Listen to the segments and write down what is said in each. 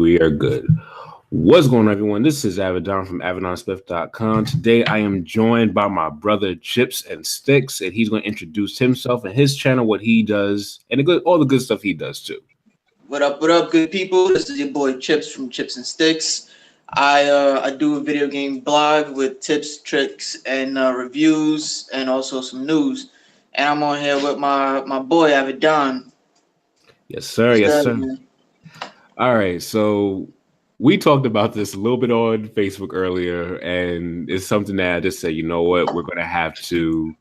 We are good. What's going on, everyone? This is Avidon from AvidonSmith.com. Today, I am joined by my brother Chipz-N-Stix, and he's going to introduce himself and his channel, what he does, and all the good stuff he does too. What up, good people? This is your boy Chips from Chipz-N-Stix. I do a video game blog with tips, tricks, and reviews, and also some news. And I'm on here with my boy Avidon. Yes, sir. Yes, sir. Man. All right, so we talked about this a little bit on Facebook earlier, and it's something that I just said, you know what, we're going to have to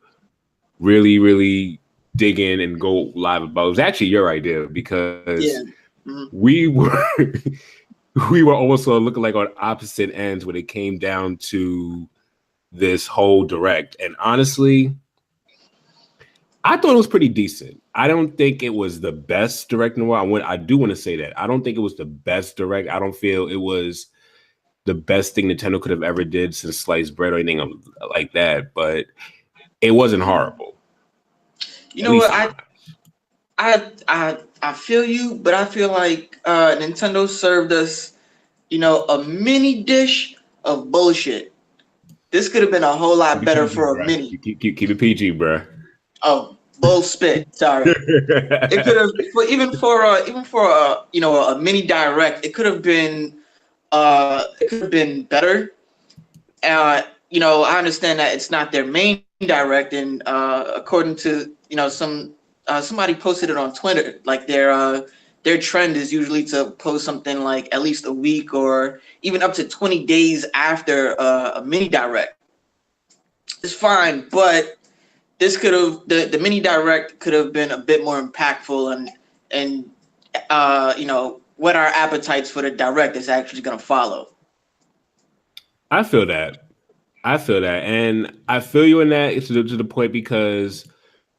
really dig in and go live about. It was actually your idea because we were almost looking like on opposite ends when it came down to this whole direct. And honestly, I thought it was pretty decent. I don't think it was the best direct in the world. I do want to say that. I don't think it was the best direct. I don't feel it was the best thing Nintendo could have ever did since sliced bread or anything like that. But it wasn't horrible. You know what? I feel you, but I feel like Nintendo served us, a mini dish of bullshit. This could have been a whole lot better for a mini. Keep it PG, bro. Oh, bull spit. Sorry. It could have, even for a mini direct. It could have been better. I understand that it's not their main direct, and according to somebody posted it on Twitter, like their trend is usually to post something like at least a week or even up to 20 days after a mini direct. It's fine, but this could have the mini direct could have been a bit more impactful and what our appetites for the direct is actually going to follow. I feel that, and I feel you in that to the point because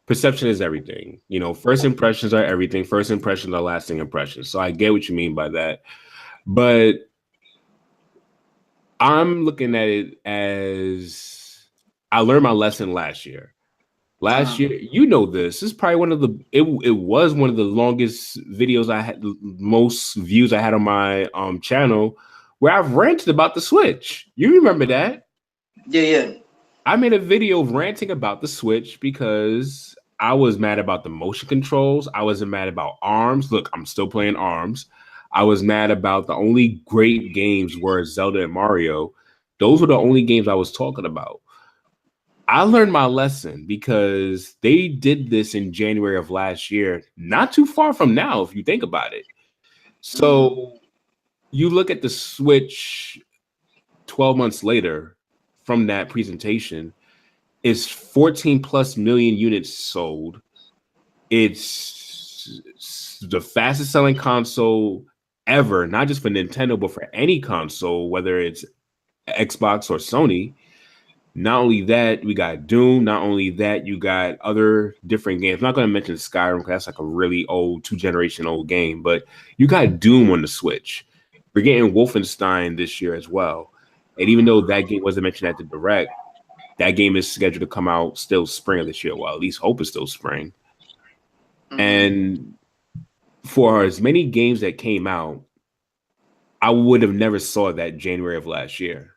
perception is everything. First impressions are everything. First impressions are lasting impressions. So I get what you mean by that, but I'm looking at it as I learned my lesson last year. Last year, this is probably one of the it was one of the longest videos I had, most views I had on my channel, where I've ranted about the Switch. You remember that? Yeah. I made a video ranting about the Switch because I was mad about the motion controls. I wasn't mad about ARMS. Look, I'm still playing ARMS. I was mad about the only great games were Zelda and Mario. Those were the only games I was talking about. I learned my lesson because they did this in January of last year, not too far from now, if you think about it. So you look at the Switch 12 months later from that presentation, it's 14 plus million units sold. It's the fastest selling console ever, not just for Nintendo, but for any console, whether it's Xbox or Sony. Not only that, we got Doom. Not only that, you got other different games. I'm not going to mention Skyrim because that's like a really old, 2-generation old game. But you got Doom on the Switch. We're getting Wolfenstein this year as well. And even though that game wasn't mentioned at the Direct, that game is scheduled to come out still spring of this year. Well, at least hope it's still spring. And for as many games that came out, I would have never saw that January of last year.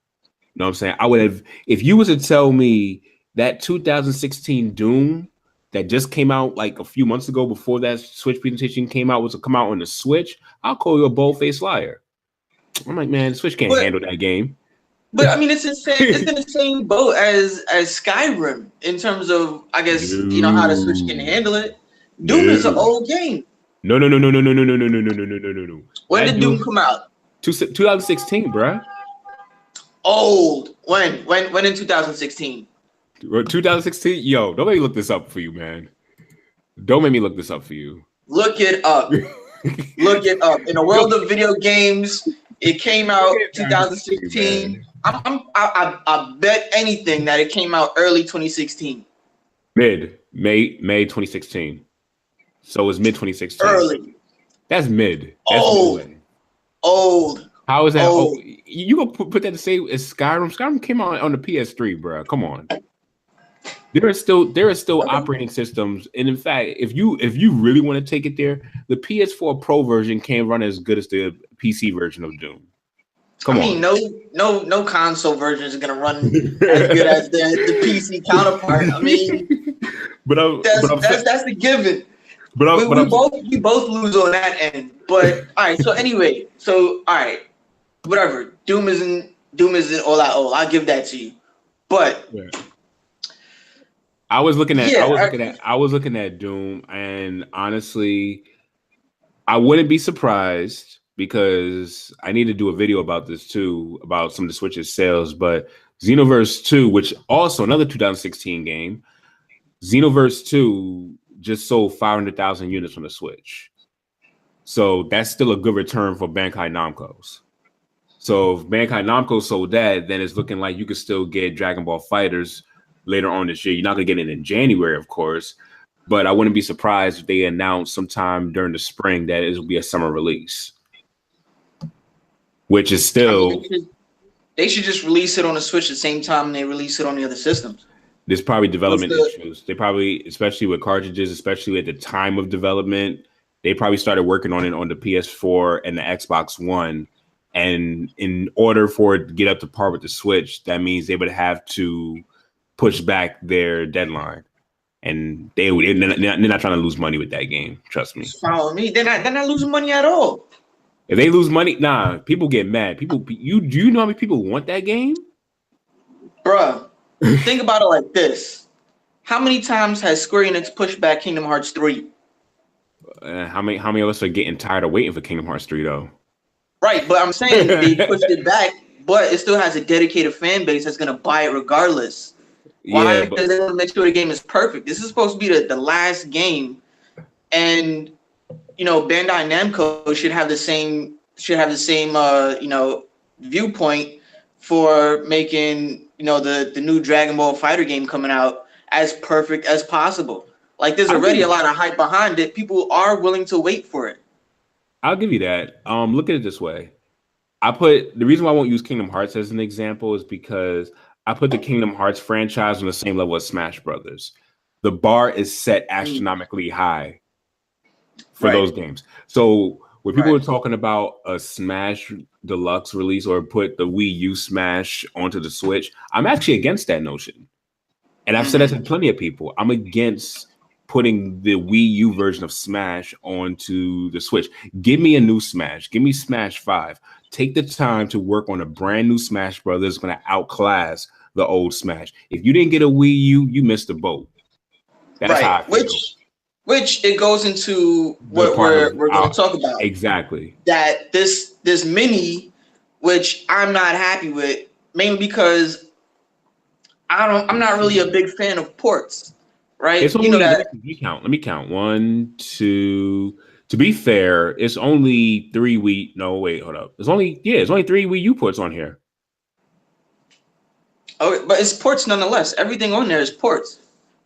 You know what I'm saying? I would have, if you was to tell me that 2016 Doom that just came out like a few months ago before that Switch presentation came out was to come out on the Switch, I'll call you a bold-faced liar. I'm like, man, the Switch can't handle that game. But I mean, it's in the same boat as Skyrim in terms of, I guess, how the Switch can handle it. Doom is an old game. No. When did Doom come out? 2016, bruh. Old. When in 2016? 2016? Yo, don't make me look this up for you, man. Don't make me look this up for you. Look it up. Look it up. In the world of video games, it came out 2016. I bet anything that it came out early 2016. May 2016. So it was mid 2016. Early. That's mid. That's old. How is that? Oh, you gonna put that to say as Skyrim? Skyrim came out on the PS3, bro. Come on. there are still operating systems, and in fact, if you really want to take it there, the PS4 Pro version can't run as good as the PC version of Doom. Come on. No console version is gonna run as good as the PC counterpart. I mean, that's the given. We both lose on that end. But all right. So anyway, whatever. Doom isn't all that old. I'll give that to you. But I was looking at Doom, and honestly, I wouldn't be surprised because I need to do a video about this too, about some of the Switch's sales. But Xenoverse 2, which also another 2016 game, Xenoverse 2 just sold 500,000 units on the Switch. So that's still a good return for Bandai Namco's. So if Bandai Namco sold that, then it's looking like you could still get Dragon Ball FighterZ later on this year. You're not going to get it in January, of course, but I wouldn't be surprised if they announce sometime during the spring that it will be a summer release, which is still... They should just release it on the Switch at the same time they release it on the other systems. There's probably development issues. They probably, especially with cartridges, especially at the time of development, they probably started working on it on the PS4 and the Xbox One. And in order for it to get up to par with the Switch, that means they would have to push back their deadline. And they're not trying to lose money with that game. Trust me. Follow me. They're not losing money at all. If they lose money, people get mad. Do you know how many people want that game? Bruh, think about it like this. How many times has Square Enix pushed back Kingdom Hearts 3? How many of us are getting tired of waiting for Kingdom Hearts 3 though? Right, but I'm saying they pushed it back, but it still has a dedicated fan base that's going to buy it regardless. Why? Because they want to make sure the game is perfect. This is supposed to be the last game, and Bandai Namco should have the same viewpoint for making the new Dragon Ball Fighter game coming out as perfect as possible. Like there's already a lot of hype behind it. People are willing to wait for it. I'll give you that. Look at it this way. The reason why I won't use Kingdom Hearts as an example is because I put the Kingdom Hearts franchise on the same level as Smash Brothers. The bar is set astronomically high for those games. So when people are talking about a Smash Deluxe release or put the Wii U Smash onto the Switch, I'm actually against that notion. And I've said that to plenty of people. I'm against putting the Wii U version of Smash onto the Switch. Give me a new Smash. Give me Smash 5. Take the time to work on a brand new Smash Brothers that's going to outclass the old Smash. If you didn't get a Wii U, you missed the boat. That's how I feel. Which it goes into what we're going to talk about. Exactly. That this mini, which I'm not happy with, mainly because I'm not really a big fan of ports. Right? It's only, let me count. 1, 2. To be fair, it's only 3 Wii. No, wait, hold up. It's only 3 Wii U ports on here. Oh, but it's ports nonetheless. Everything on there is ports,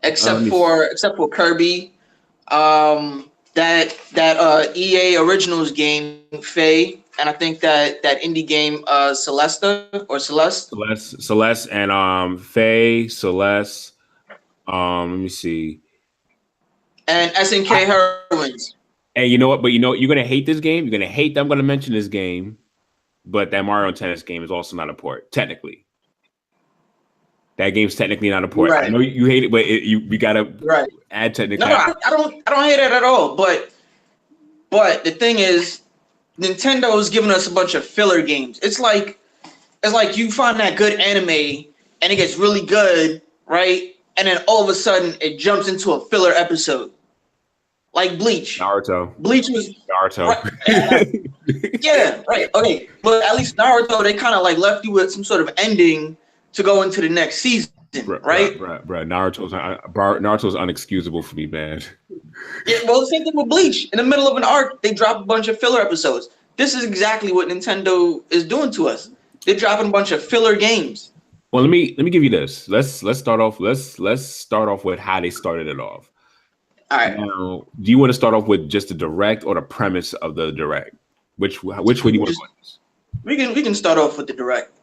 except for Kirby, that EA Originals game, Faye, and I think that indie game, Celeste, and Faye, Celeste. Let me see. And SNK Heroines. And you know what? But you're gonna hate this game. You're gonna hate that I'm gonna mention this game, but that Mario Tennis game is also not a port, technically. That game's technically not a port. Right. I know you hate it, but you gotta add technically. No, I don't hate it at all. But the thing is, Nintendo is giving us a bunch of filler games. It's like you find that good anime and it gets really good, right? And then all of a sudden it jumps into a filler episode. Like Bleach. Naruto. Bleach was Naruto. Right. Yeah, right. Okay. But at least Naruto, they kind of like left you with some sort of ending to go into the next season, right? Right. Naruto's unexcusable for me, man. Yeah, well, the same thing with Bleach. In the middle of an arc, they drop a bunch of filler episodes. This is exactly what Nintendo is doing to us. They're dropping a bunch of filler games. Well, let me give you this. Let's start off with how they started it off. All right. Now, do you want to start off with just the direct or the premise of the direct? Which way do you want to go? We can start off with the direct.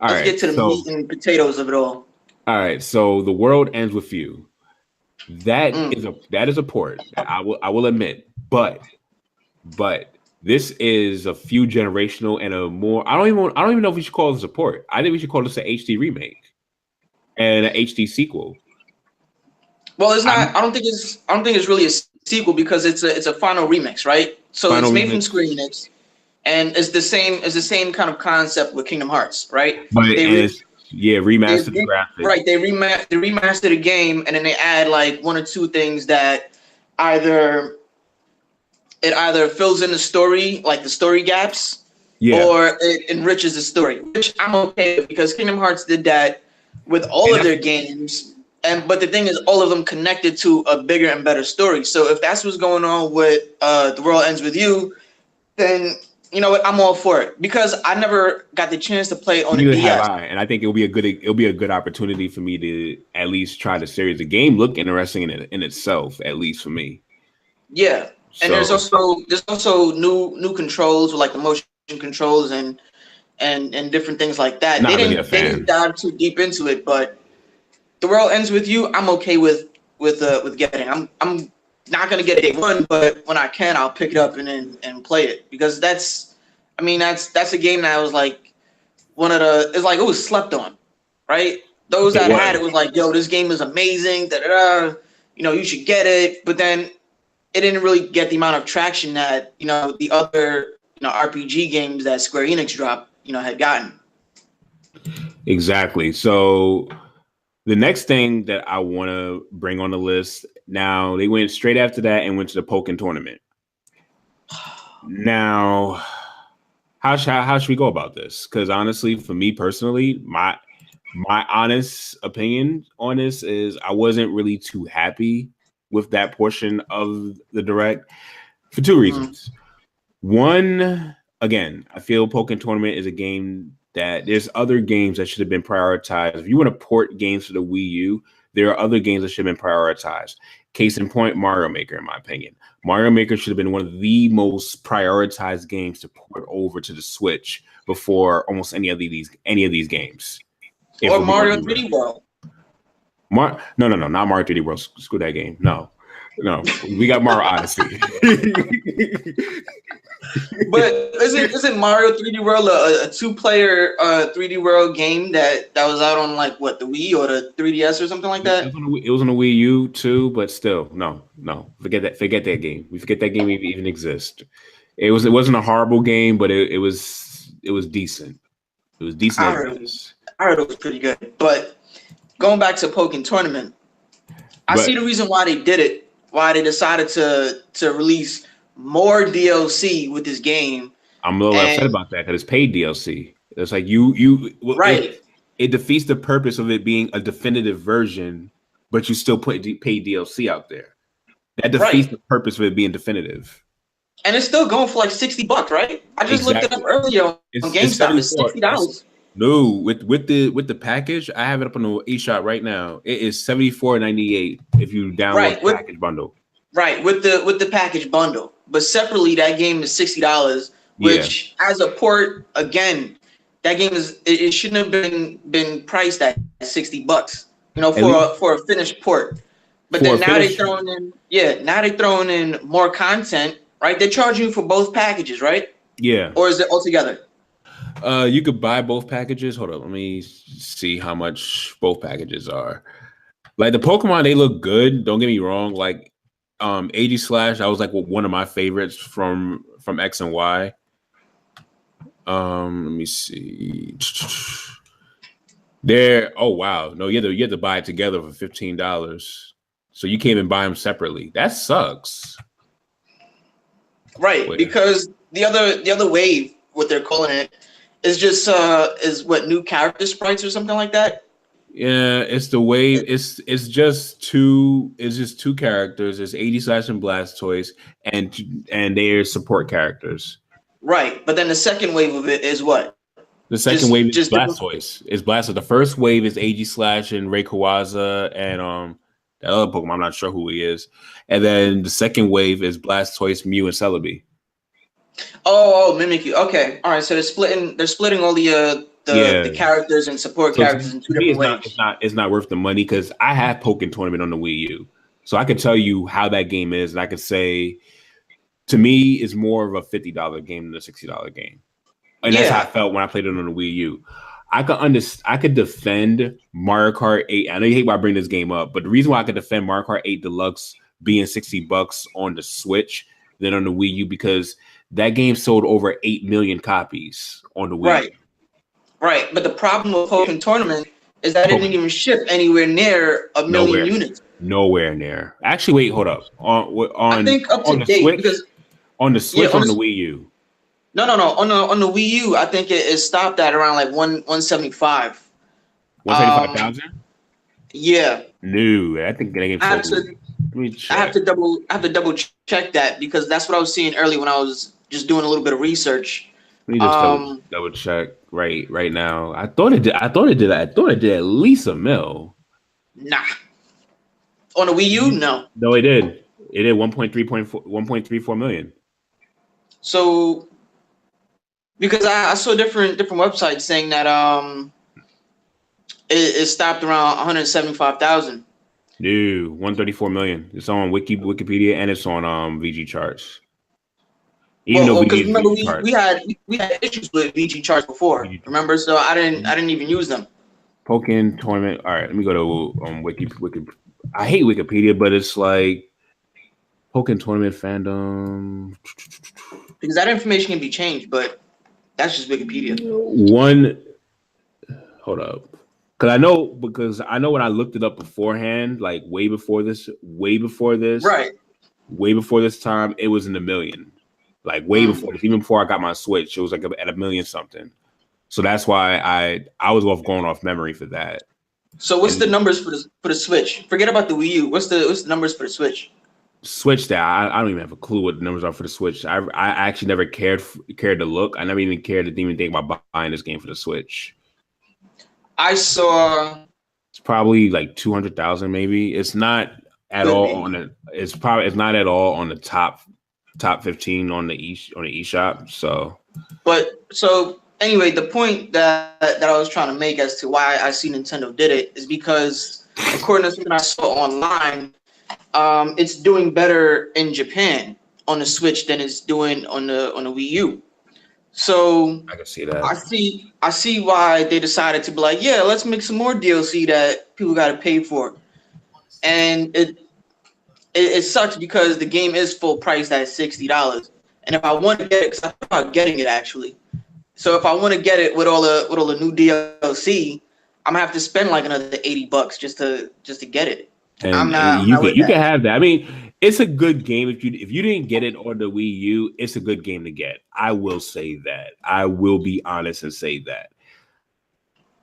Let's get to the meat and potatoes of it all. All right, so The World Ends With You. That Mm. is a port. I will admit, but this is a few generational and a more. I don't even know if we should call this a port. I think we should call this an HD remake and an HD sequel. Well, it's not. I don't think it's really a sequel because it's a final remix, right? So it's Final made from remix, Square Enix, and it's the same kind of concept with Kingdom Hearts, right? but They and re, it's remastered the graphics. right, they remastered a game, and then they add like one or two things that either fills in the story, like the story gaps, Yeah, or it enriches the story, which I'm okay with because Kingdom Hearts did that with all and of their games. But the thing is, all of them connected to a bigger and better story. So if that's what's going on with The World Ends With You, then you know what, I'm all for it because I never got the chance to play it on the neither have DS. I, and I think it'll be a good opportunity for me to at least try the series. The game looked interesting in itself, at least for me. Yeah, and there's So also new controls with like the motion controls and different things like that. not really a They didn't fan. dive too deep into it, but The World Ends With You, I'm okay with getting. I'm not gonna get it day one, but when I can, I'll pick it up and play it because that's a game that was like it was slept on, right? Those It that had it was was like, yo, this game is amazing, da da da. You know, you should get it, but then it didn't really get the amount of traction that the other RPG games that Square Enix dropped had gotten. exactly. So the next thing that I want to bring on the list now, they went straight after that and went to the Pokken Tournament. Now, how should we go about this? Because honestly, for me personally, my honest opinion on this is I wasn't really too happy with that portion of the direct for two reasons. One, again, I feel Pokken Tournament is a game that there's other games that should have been prioritized. If you want to port games to the Wii U, there are other games that should have been prioritized. Case in point, Mario Maker, in my opinion. Mario Maker should have been one of the most prioritized games to port over to the Switch before almost any of these games. Or Mario 3D World. No, not Mario 3D World. Screw that game. No, we got Mario Odyssey. But isn't Mario 3D World a two-player 3D World game that was out on like what, the Wii or the 3DS or something like that? It was on the Wii U too, but still, no. Forget that game. We forget that game even exists. It wasn't a horrible game, but it was decent. It was decent. I heard it was pretty good. But going back to Pokken Tournament, I see the reason why they did it. Why they decided to release more DLC with this game. I'm a little upset about that because it's paid DLC. It's like right. It defeats the purpose of it being a definitive version, but you still put paid DLC out there. That defeats the purpose of it being definitive. And it's still going for like $60, right? I just looked it up earlier on GameStop. It's $60. No, with the package, I have it up on the eShop right now. It is $74.98 if you download the package bundle. Right, with the package bundle. But separately, that game is $60, which as a port, again, that game it shouldn't have been priced at $60, for a finished port. But then now they're throwing in more content, right? They're charging you for both packages, right? Yeah. Or is it all together? You could buy both packages. Hold on, let me see how much both packages are. Like the Pokemon, they look good. Don't get me wrong. Like AG/, I was like one of my favorites from X and Y. Let me see. Oh wow, no, you have to buy it together for $15. So you can't even buy them separately. That sucks. Right, because the other wave, what they're calling it, is just is what, new character sprites or something like that. Yeah, it's the wave. It's just two characters. It's AG/ and Blastoise, and they're support characters. Right, but then the second wave of it is what? The second wave is Blastoise. It's Blastoise. The first wave is AG/ and Rayquaza and that other Pokemon. I'm not sure who he is. And then the second wave is Blastoise, Mew, and Celebi. Oh, Mimikyu. Okay, all right. So they're splitting all the the characters and support characters in two different ways. It's not worth the money because I have Pokken Tournament on the Wii U, so I could tell you how that game is, and I could say, to me, it's more of a $50 game than a $60 game, and that's how I felt when I played it on the Wii U. I could defend Mario Kart 8. I know you hate why I bring this game up, but the reason why I could defend Mario Kart 8 Deluxe being $60 on the Switch than on the Wii U, because that game sold over 8 million copies on the Wii U. Right. But the problem with Pokken Tournament is that it didn't even ship anywhere near a million units. Nowhere near. Actually, wait, hold up. I think up to date Switch, because on the Switch, on the Wii U. No. On the Wii U, I think it stopped at around like 175. 175,000? Yeah. No, I think that game sold. I have to double check that, because that's what I was seeing earlier when I was just doing a little bit of research. Let me just double check right now. I thought it did at least $1 million. Nah. On the Wii U, no. No, it did. It did 1.34 million. So, because I saw different websites saying that it stopped around 175,000. No, 134 million. It's on Wikipedia and it's on VG charts. Even though because remember we had issues with VG charts before. Remember, so I didn't even use them. Pokken Tournament. All right, let me go to Wiki. I hate Wikipedia, but it's like Pokken Tournament fandom. Because that information can be changed, but that's just Wikipedia. Hold up. Because I know when I looked it up beforehand, like way before this, way before this time, it was in the million. Like way before this, even before I got my Switch, it was like at $1 million something. So that's why I was going off memory for that. So what's the numbers for the Switch? Forget about the Wii U. What's the numbers for the Switch? Switch that I don't even have a clue what the numbers are for the Switch. I actually never cared to look. I never even cared to even think about buying this game for the Switch. I saw it's probably like 200,000 maybe. It's not at all on the. It's not at all on the top 15 on the eShop. So anyway, the point that I was trying to make as to why I see Nintendo did it is because according to something I saw online, it's doing better in Japan on the Switch than it's doing on the Wii U. So I can see that. I see why they decided to be like, yeah, let's make some more DLC that people got to pay for, and it sucks because the game is full price at $60, and if I want to get it, because I thought about getting it actually. So if I want to get it with all the new DLC, I'm gonna have to spend like another $80 just to get it. And you can have that. I mean, it's a good game. If you didn't get it on the Wii U, it's a good game to get. I will say that. I will be honest and say that.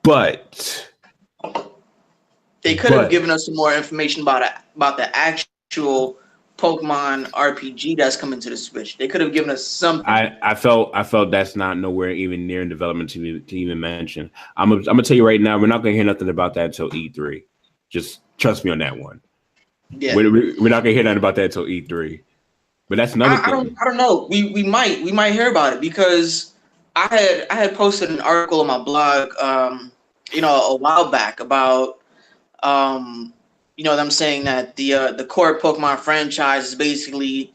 But they could have given us some more information about the actual Pokemon RPG that's coming to the Switch. They could have given us something. I felt that's not nowhere even near in development to even mention. I'm gonna tell you right now, we're not gonna hear nothing about that until E3. Just trust me on that one. Yeah, we're not gonna hear nothing about that until E3. But that's another thing. I don't know. We might hear about it because I had posted an article on my blog, a while back about them saying that the core Pokemon franchise is basically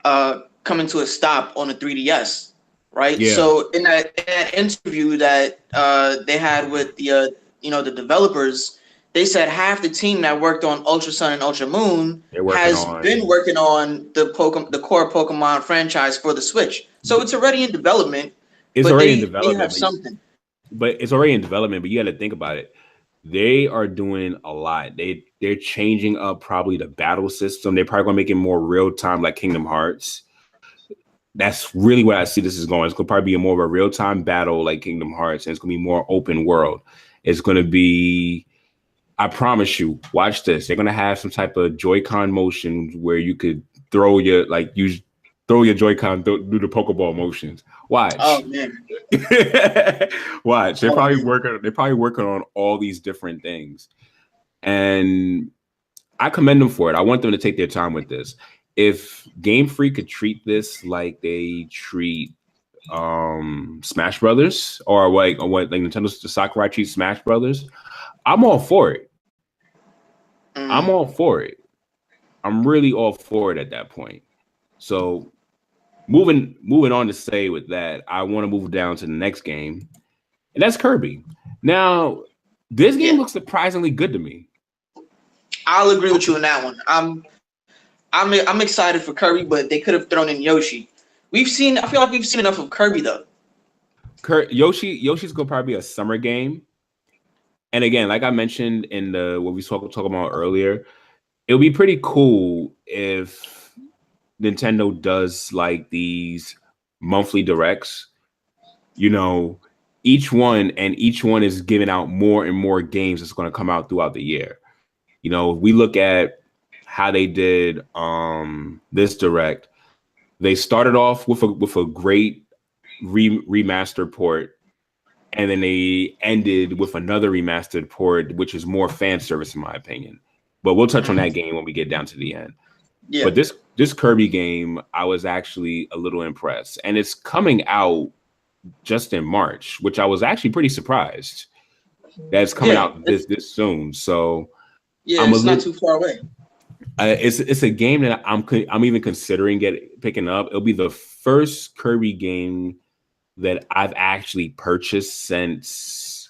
coming to a stop on the 3DS, right? Yeah. So in that interview that they had with the developers, they said half the team that worked on Ultra Sun and Ultra Moon has been working on the core Pokemon franchise for the Switch. So it's already in development. They have something. But it's already in development, but you got to think about it. They are doing a lot. They're changing up probably the battle system. They're probably going to make it more real time, like Kingdom Hearts. That's really where I see this is going. It's going to probably be more of a real time battle like Kingdom Hearts, and it's going to be more open world. It's going to be, I promise you, watch this. They're going to have some type of Joy-Con motion where you could throw your Joy-Con, do the Pokeball motions. Watch. Oh man. Watch. They're probably working on all these different things. And I commend them for it. I want them to take their time with this. If Game Freak could treat this like they treat Smash Brothers or what Nintendo's the Sakurai treats Smash Brothers, I'm all for it. I'm all for it. I'm really all for it at that point. So moving on to say with that, I want to move down to the next game, and that's Kirby. Now, this game looks surprisingly good to me. I'll agree with you on that one. I'm excited for Kirby, but they could have thrown in Yoshi. I feel like we've seen enough of Kirby though. Yoshi's gonna probably be a summer game. And again, like I mentioned in what we talked about earlier, it would be pretty cool if Nintendo does like these monthly directs. You know, each one is giving out more and more games that's going to come out throughout the year. You know, if we look at how they did this direct, they started off with a great remastered port. And then they ended with another remastered port, which is more fan service, in my opinion. But we'll touch on that game when we get down to the end. Yeah. But this Kirby game, I was actually a little impressed. And it's coming out just in March, which I was actually pretty surprised that it's coming out this soon. So it's not too far away. It's a game that I'm even considering picking up. It'll be the first Kirby game that I've actually purchased since,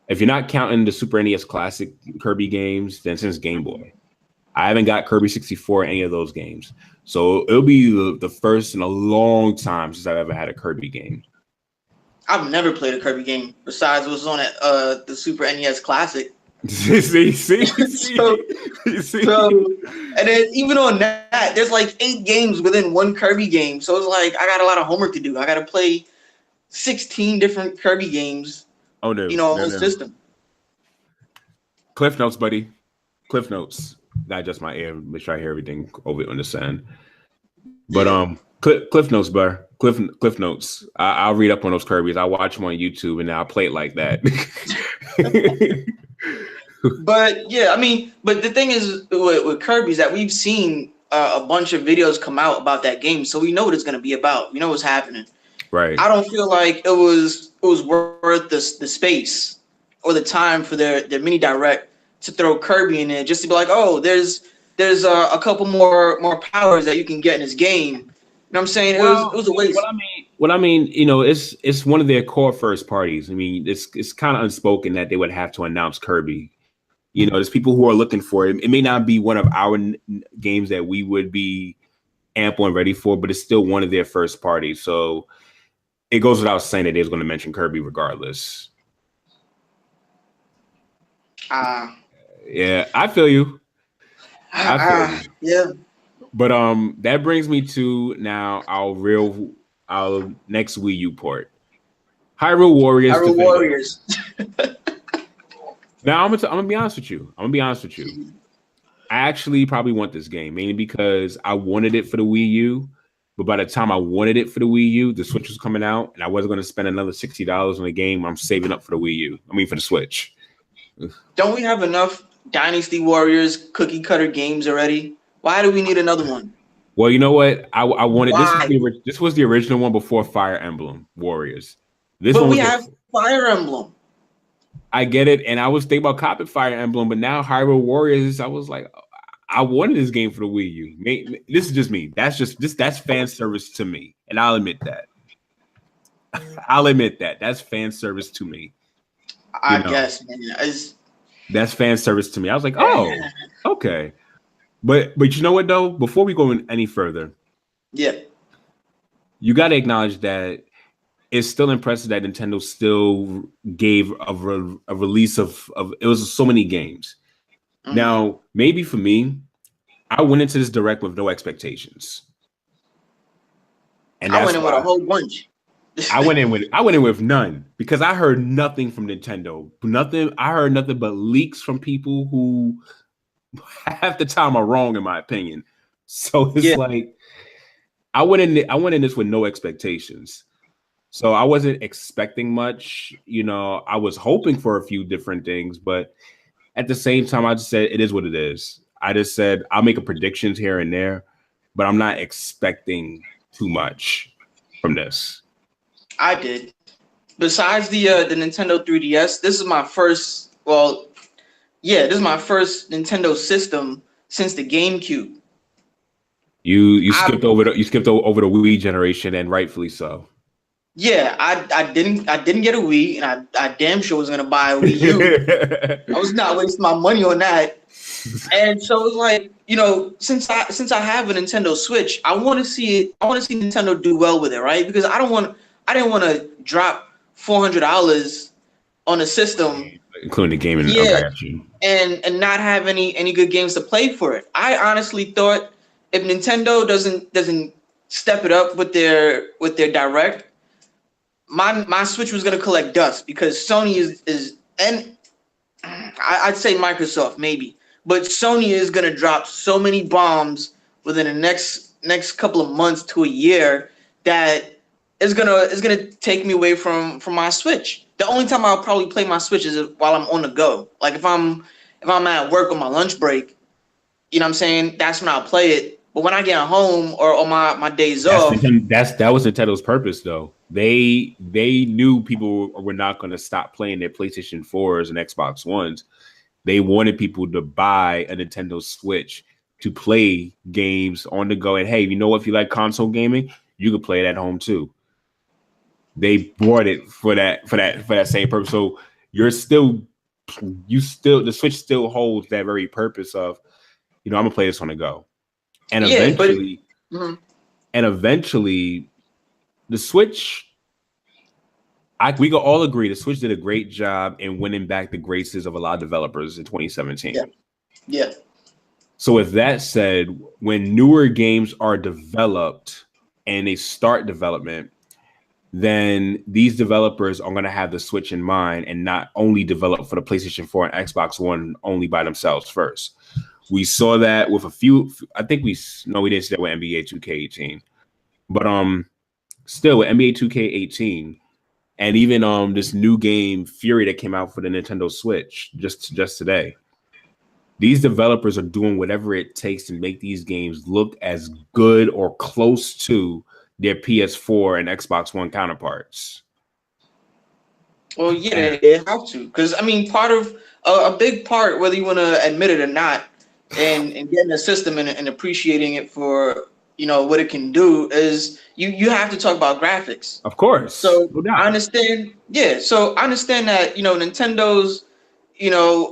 if you're not counting the Super NES Classic Kirby games, then since Game Boy. I haven't got Kirby 64 or any of those games. So it'll be the first in a long time since I've ever had a Kirby game. I've never played a Kirby game besides what was on the Super NES Classic. see? So, and then even on that, there's like 8 games within one Kirby game. So it's like I got a lot of homework to do. I got to play 16 different Kirby games. Oh no! On the system. Cliff notes, buddy. Cliff notes. Not just my ear. Make sure I hear everything over on the sand. But Cliff notes, bro. Cliff notes. I'll read up on those Kirbys. I watch them on YouTube and I'll play it like that. But yeah, I mean, but the thing is with Kirby is that we've seen a bunch of videos come out about that game, so we know what it's going to be about. We know what's happening. Right. I don't feel like it was worth the space or the time for their mini direct to throw Kirby in there just to be like, oh, there's a couple more powers that you can get in this game. You know what I'm saying? It was a waste. What I mean, you know, it's one of their core first parties. I mean, it's kind of unspoken that they would have to announce Kirby. You know, there's people who are looking for it. It may not be one of our games that we would be ample and ready for, but it's still one of their first parties. So it goes without saying that they was going to mention Kirby regardless. Yeah, I feel you. Yeah. But that brings me to now our next Wii U port. Hyrule Warriors. Now I'm gonna be honest with you. I actually probably want this game mainly because I wanted it for the Wii U, but by the time I wanted it for the Wii U, the Switch was coming out, and I wasn't going to spend another $60 on a game I'm saving up for the Wii U. I mean, for the Switch. Don't we have enough Dynasty Warriors cookie cutter games already? Why do we need another one? Well, you know what? I wanted this was the original one before Fire Emblem Warriors. But we have Fire Emblem. I get it, and I was thinking about copying Fire Emblem, but now Hyrule Warriors, I was like, I wanted this game for the Wii U. This is just me. That's fan service to me, and I'll admit that. That's fan service to me. I guess, man. That's fan service to me. I was like, oh, okay. But you know what though? Before we go any further, you got to acknowledge that it's still impressive that Nintendo still gave a release of it was so many games. Mm-hmm. Now, maybe for me, I went into this direct with no expectations, and I went in with a whole bunch. I went in with none because I heard nothing from Nintendo. I heard nothing but leaks from people who half the time are wrong, in my opinion. So it's like I went in this with no expectations. So I wasn't expecting much. You know, I was hoping for a few different things, but at the same time, I just said it is what it is. I just said I'll make a predictions here and there, but I'm not expecting too much. from this? I did. Besides the Nintendo 3DS, this is my first. Well, yeah, this is my first Nintendo system since the GameCube. You skipped over the Wii generation, and rightfully so. Yeah, I didn't get a Wii, and I damn sure was gonna buy a Wii U. I was not wasting my money on that. And so it's like, since I have a Nintendo Switch, I want to see it. I want to see Nintendo do well with it, right? Because I didn't want to drop $400 on a system, including the gaming. Yeah, and not have any good games to play for it. I honestly thought if Nintendo doesn't step it up with their Direct, my Switch was gonna collect dust, because Sony is and I'd say Microsoft maybe, but Sony is gonna drop so many bombs within the next couple of months to a year that is gonna take me away from my Switch. The only time I'll probably play my Switch is while I'm on the go. Like if I'm at work on my lunch break, you know what I'm saying? That's when I'll play it. But when I get home or on my days off, that was Nintendo's purpose, though. They knew people were not going to stop playing their PlayStation 4s and Xbox Ones. They wanted people to buy a Nintendo Switch to play games on the go. And hey, you know what? If you like console gaming, you could play it at home too. They bought it for that same purpose. So the Switch still holds that very purpose of, I'm gonna play this on the go. And eventually, the Switch, we can all agree the Switch did a great job in winning back the graces of a lot of developers in 2017. Yeah. So with that said, when newer games are developed and they start development, then these developers are going to have the Switch in mind and not only develop for the PlayStation 4 and Xbox One only by themselves first. We saw that with a few. I think we didn't see that with NBA 2K18, but still with NBA 2K18 and even this new game Fury that came out for the Nintendo Switch just today. These developers are doing whatever it takes to make these games look as good or close to their PS4 and Xbox One counterparts. Well, yeah, they have to, because part of a big part, whether you want to admit it or not, and getting a system and appreciating it for what it can do is you have to talk about graphics. Of course. So I understand. Yeah. So I understand that Nintendo's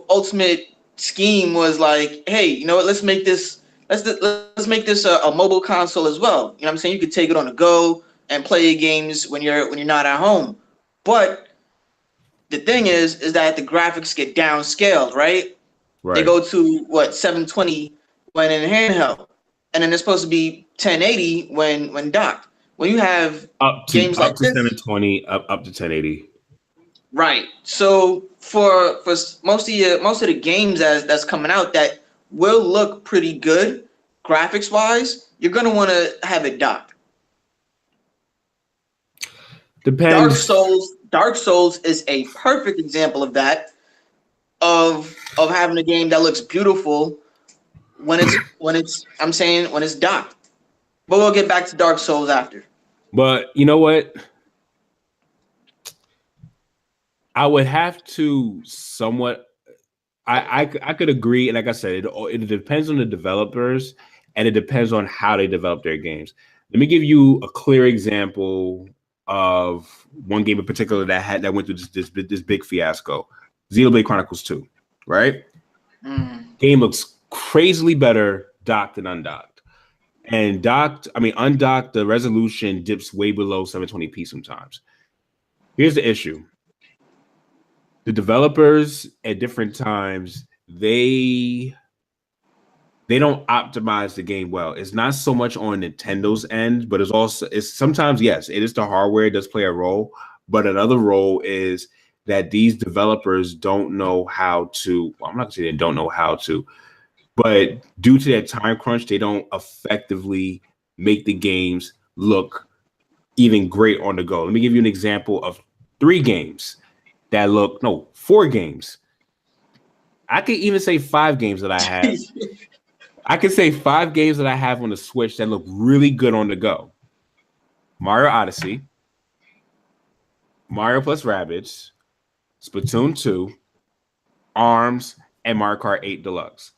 ultimate scheme was like, hey, let's make this a mobile console as well. You know what I'm saying? You could take it on the go and play games when you're not at home. But the thing is that the graphics get downscaled, right? They go to 720 when in handheld, and then it's supposed to be 1080 when docked. When you have games like this, 720 up to 1080. Right. So for most of the games that's coming out that will look pretty good graphics wise, you're gonna want to have it docked. Depends. Dark Souls is a perfect example of that. Of having a game that looks beautiful when it's docked. But we'll get back to Dark Souls after. But you know what? I would have to somewhat. I could agree, and like I said, it depends on the developers, and it depends on how they develop their games. Let me give you a clear example of one game in particular that went through this big fiasco. Xenoblade Chronicles 2, right? Game looks crazily better docked than undocked. And undocked, the resolution dips way below 720p sometimes. Here's the issue. The developers at different times, they don't optimize the game well. It's not so much on Nintendo's end, but it's sometimes, yes, it is the hardware, it does play a role, but another role is that these developers don't know how to. Well, I'm not gonna say they don't know how to, but due to their time crunch, they don't effectively make the games look even great on the go. Let me give you an example of 4 games. I could even say 5 games that I have. I could say 5 games that I have on the Switch that look really good on the go. Mario Odyssey, Mario plus Rabbids, Splatoon 2, ARMS, and Mario Kart 8 Deluxe.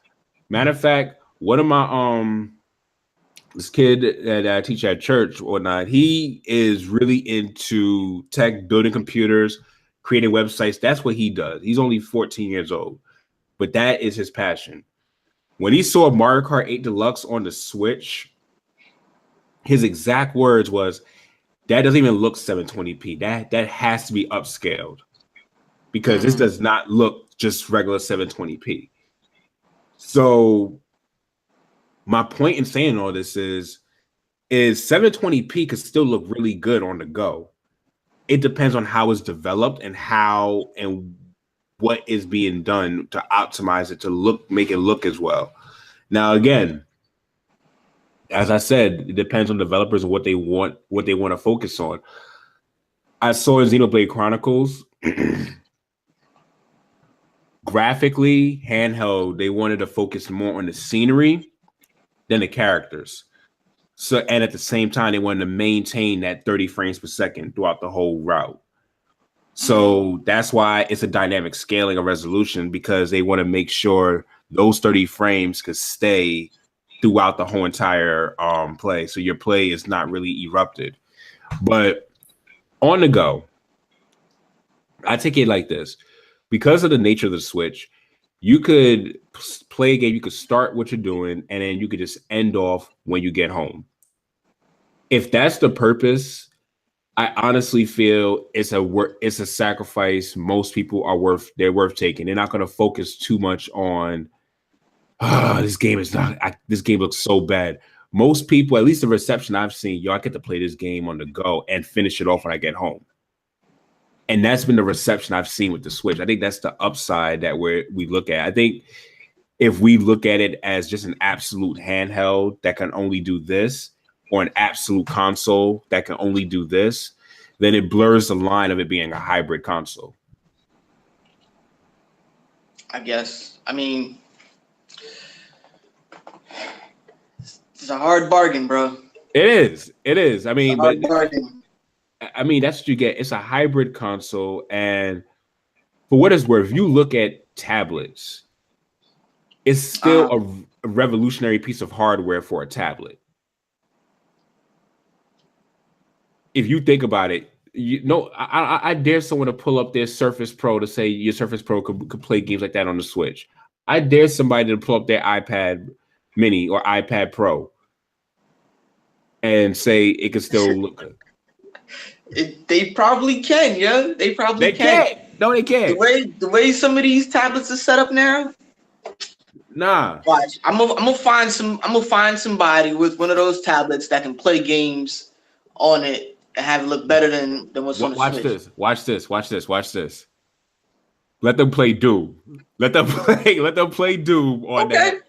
Matter of fact, one of my this kid that I teach at church or whatnot, he is really into tech, building computers, creating websites. That's what he does. He's only 14 years old, but that is his passion. When he saw Mario Kart 8 Deluxe on the Switch, his exact words was, that doesn't even look 720p. That has to be upscaled because this does not look just regular 720p. So my point in saying all this is 720p could still look really good on the go. It depends on how it's developed and how and what is being done to optimize it to make it look as well. Now, again, as I said, it depends on developers and what they want to focus on. I saw in Xenoblade Chronicles, graphically, handheld, they wanted to focus more on the scenery than the characters. So, and at the same time, they wanted to maintain that 30 frames per second throughout the whole route. So that's why it's a dynamic scaling of resolution, because they want to make sure those 30 frames could stay throughout the whole entire play. So your play is not really erupted. But on the go, I take it like this. Because of the nature of the Switch, you could play a game, you could start what you're doing, and then you could just end off when you get home. If that's the purpose, I honestly feel it's a sacrifice most people are worth taking. They're not going to focus too much on this game looks so bad. Most people, at least the reception I've seen, I get to play this game on the go and finish it off when I get home. And that's been the reception I've seen with the Switch. I think that's the upside that we look at. I think if we look at it as just an absolute handheld that can only do this, or an absolute console that can only do this, then it blurs the line of it being a hybrid console. I guess. I mean, it's a hard bargain, bro. It is. I mean, but bargain. I mean, that's what you get. It's a hybrid console, and for what it's worth, if you look at tablets, it's still a revolutionary piece of hardware for a tablet. If you think about it, I dare someone to pull up their Surface Pro to say your Surface Pro could play games like that on the Switch. I dare somebody to pull up their iPad Mini or iPad Pro and say it could still look good. They probably can, yeah. They probably can. No, they can't. The way some of these tablets are set up now. Nah. Watch. I'm gonna find somebody with one of those tablets that can play games on it and have it look better than what's on the Switch. Watch this. Let them play Doom. Let them play Doom on that.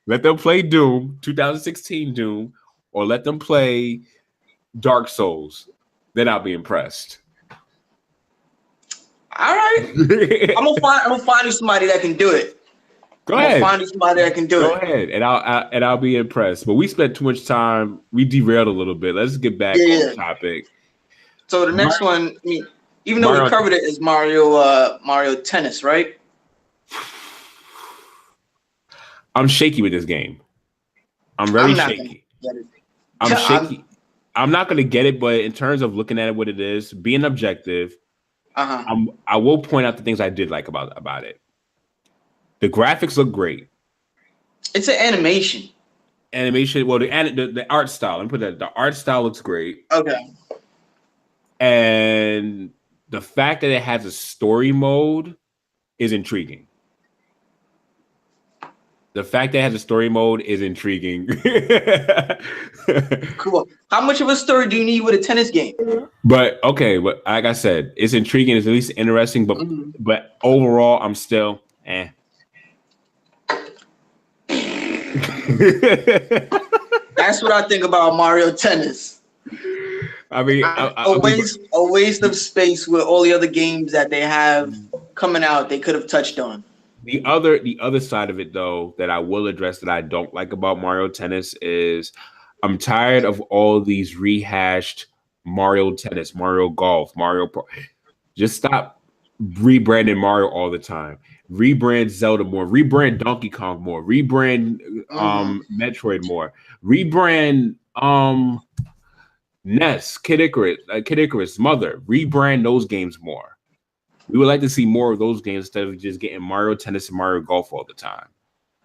Let them play Doom, 2016 Doom, or let them play Dark Souls. Then I'll be impressed. All right. I'm gonna find you somebody that can do it. Go ahead. Find you somebody that can do it. Go ahead, and I'll be impressed. But we spent too much time. We derailed a little bit. Let's get back on topic. So the next one, I mean, even though we covered it, is Mario Tennis, right? I'm shaky with this game. I'm very shaky. I'm shaky. I'm not going to get it, but in terms of looking at it, what it is, being objective, I will point out the things I did like about it. The graphics look great. It's an animation. Well, the art style. Let me put that. The art style looks great. Okay. And the fact that it has a story mode is intriguing. The fact that it has a story mode is intriguing. Cool. How much of a story do you need with a tennis game? But like I said, it's intriguing. It's at least interesting. But overall, I'm still That's what I think about Mario Tennis. I mean, a waste of space with all the other games that they have coming out. They could have touched on. The other side of it, though, that I will address that I don't like about Mario Tennis is I'm tired of all these rehashed Mario Tennis, Mario Golf, Mario Pro. Just stop rebranding Mario all the time. Rebrand Zelda more. Rebrand Donkey Kong more. Rebrand Metroid more. Rebrand NES, Kid Icarus, Mother. Rebrand those games more. We would like to see more of those games instead of just getting Mario Tennis and Mario Golf all the time.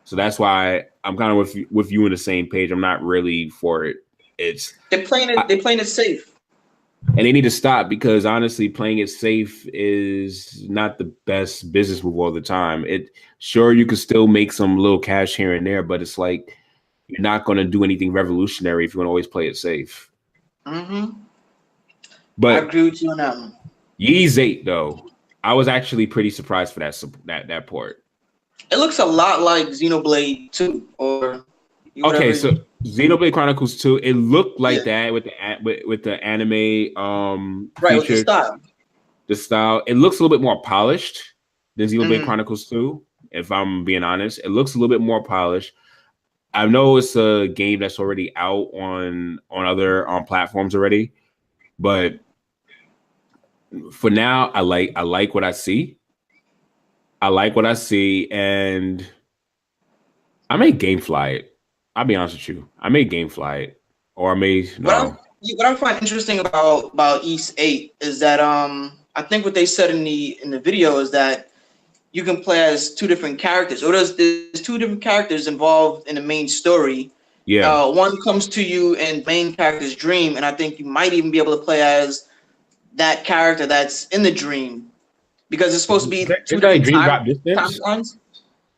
So that's why I'm kind of with you on the same page. I'm not really for it. They're playing it safe. And they need to stop because honestly, playing it safe is not the best business move all the time. Sure, you can still make some little cash here and there, but it's like you're not going to do anything revolutionary if you want to always play it safe. Mm-hmm. But I agree with you on that one. Ys 8 though, I was actually pretty surprised for that port. It looks a lot like Xenoblade 2 or okay, so Xenoblade Chronicles 2, it looked like that with the anime right, feature, with the style. The style. It looks a little bit more polished than Xenoblade Chronicles 2, if I'm being honest. It looks a little bit more polished. I know it's a game that's already out on other platforms already, but for now, I like what I see. I like what I see, and I may GameFly it. I'll be honest with you. I may GameFly it, or I may no. What I find interesting about Ys 8 is that I think what they said in the video is that you can play as two different characters, or there's two different characters involved in the main story. Yeah. One comes to you in main character's dream, and I think you might even be able to play as that character that's in the dream, because it's supposed to be two different timelines.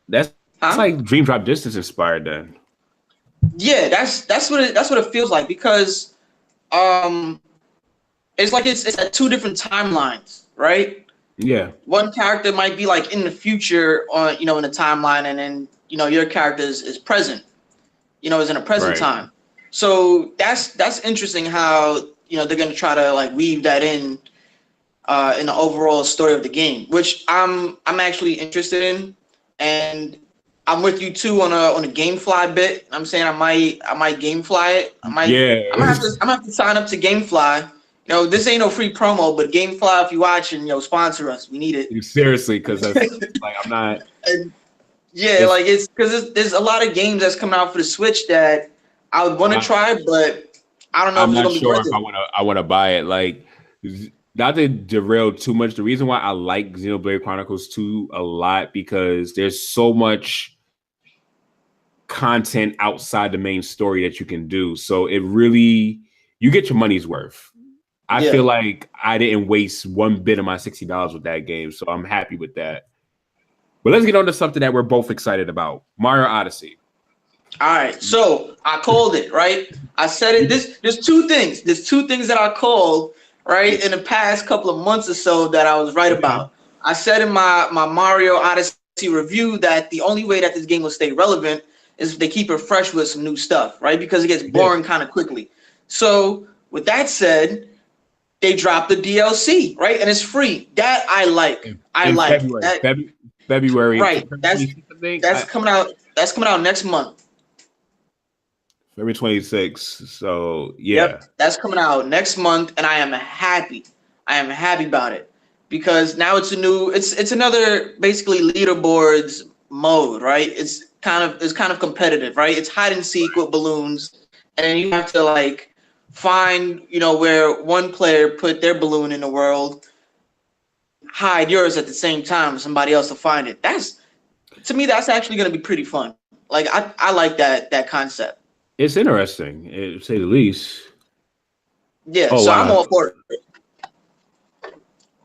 That's like Dream Drop Distance inspired then. Yeah, that's what it feels like, because it's like it's at two different timelines, right? Yeah. One character might be like in the future or in the timeline, and then your character is present, is in a present time. So that's interesting how they're gonna try to like weave that in the overall story of the game, which I'm actually interested in, and I'm with you too on a GameFly bit. I'm saying I might GameFly it. I'm gonna have to sign up to GameFly. This ain't no free promo, but GameFly, if you watching, sponsor us. We need it. Seriously, because that's like I'm not. It's because there's a lot of games that's coming out for the Switch that I would want to try, but I don't know if it's gonna be worth it. I want to buy it. Like, not to derail too much. The reason why I like Xenoblade Chronicles 2 a lot because there's so much content outside the main story that you can do. So it really, you get your money's worth. I feel like I didn't waste one bit of my $60 with that game, so I'm happy with that. But let's get on to something that we're both excited about. Mario Odyssey. All right, so I called it, right? I said it. There's two things. There's two things that I called, right, in the past couple of months or so that I was right about. I said in my Mario Odyssey review that the only way that this game will stay relevant is if they keep it fresh with some new stuff, right? Because it gets boring kind of quickly. So with that said, they dropped the DLC, right? And it's free. That I like. February. Right. That's coming out. That's coming out next month. February 26th. So yeah. Yep, that's coming out next month, and I am happy. I am happy about it because now it's another basically leaderboards mode, right? It's kind of competitive, right? It's hide and seek with balloons, and then you have to like find where one player put their balloon in the world, hide yours at the same time, somebody else will find it. To me that's actually going to be pretty fun. Like I like that concept. It's interesting, to say the least. Yeah, so wow. I'm all for it.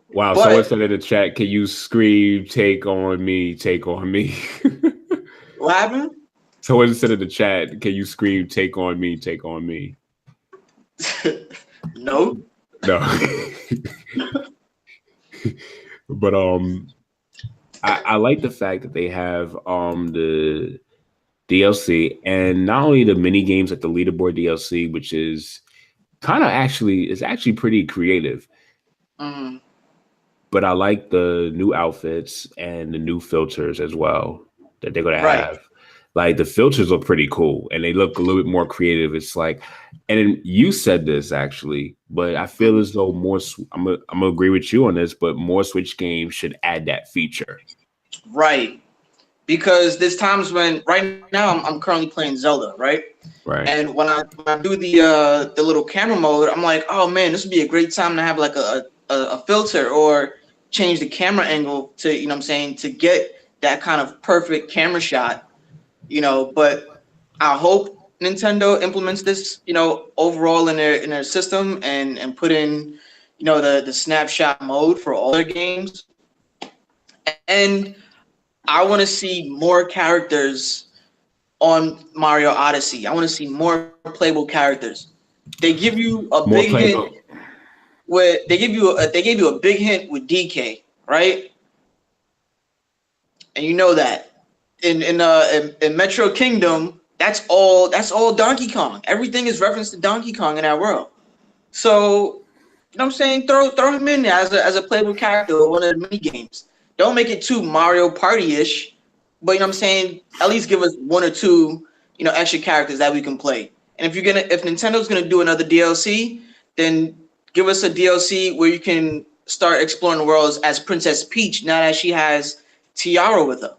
Wow, someone said in the chat, can you scream, take on me, take on me? What happened? Someone said in the chat, can you scream, take on me, take on me? No. But I like the fact that they have the DLC and not only the mini games like the leaderboard DLC, which is actually pretty creative. But I like the new outfits and the new filters as well that they're gonna have. Like the filters are pretty cool and they look a little bit more creative. It's like, and then you said this actually, but I feel as though I'm gonna agree with you on this, but more Switch games should add that feature. Right. Because there's times when right now I'm currently playing Zelda, right? Right. And when I do the little camera mode, I'm like, oh man, this would be a great time to have like a filter or change the camera angle to, you know what I'm saying, to get that kind of perfect camera shot, you know. But I hope Nintendo implements this, you know, overall in their system and put in, you know, the snapshot mode for all their games. And I want to see more characters on Mario Odyssey. I want to see more playable characters. They give you a big hint with they gave you a big hint with DK, right? And you know that in Metro Kingdom, that's all Donkey Kong. Everything is referenced to Donkey Kong in that world. So, you know what I'm saying? Throw him in there as a playable character or one of the mini games. Don't make it too Mario Party-ish, but you know what I'm saying? At least give us one or two, you know, extra characters that we can play. And if Nintendo's gonna do another DLC, then give us a DLC where you can start exploring the world as Princess Peach now that she has Tiara with her.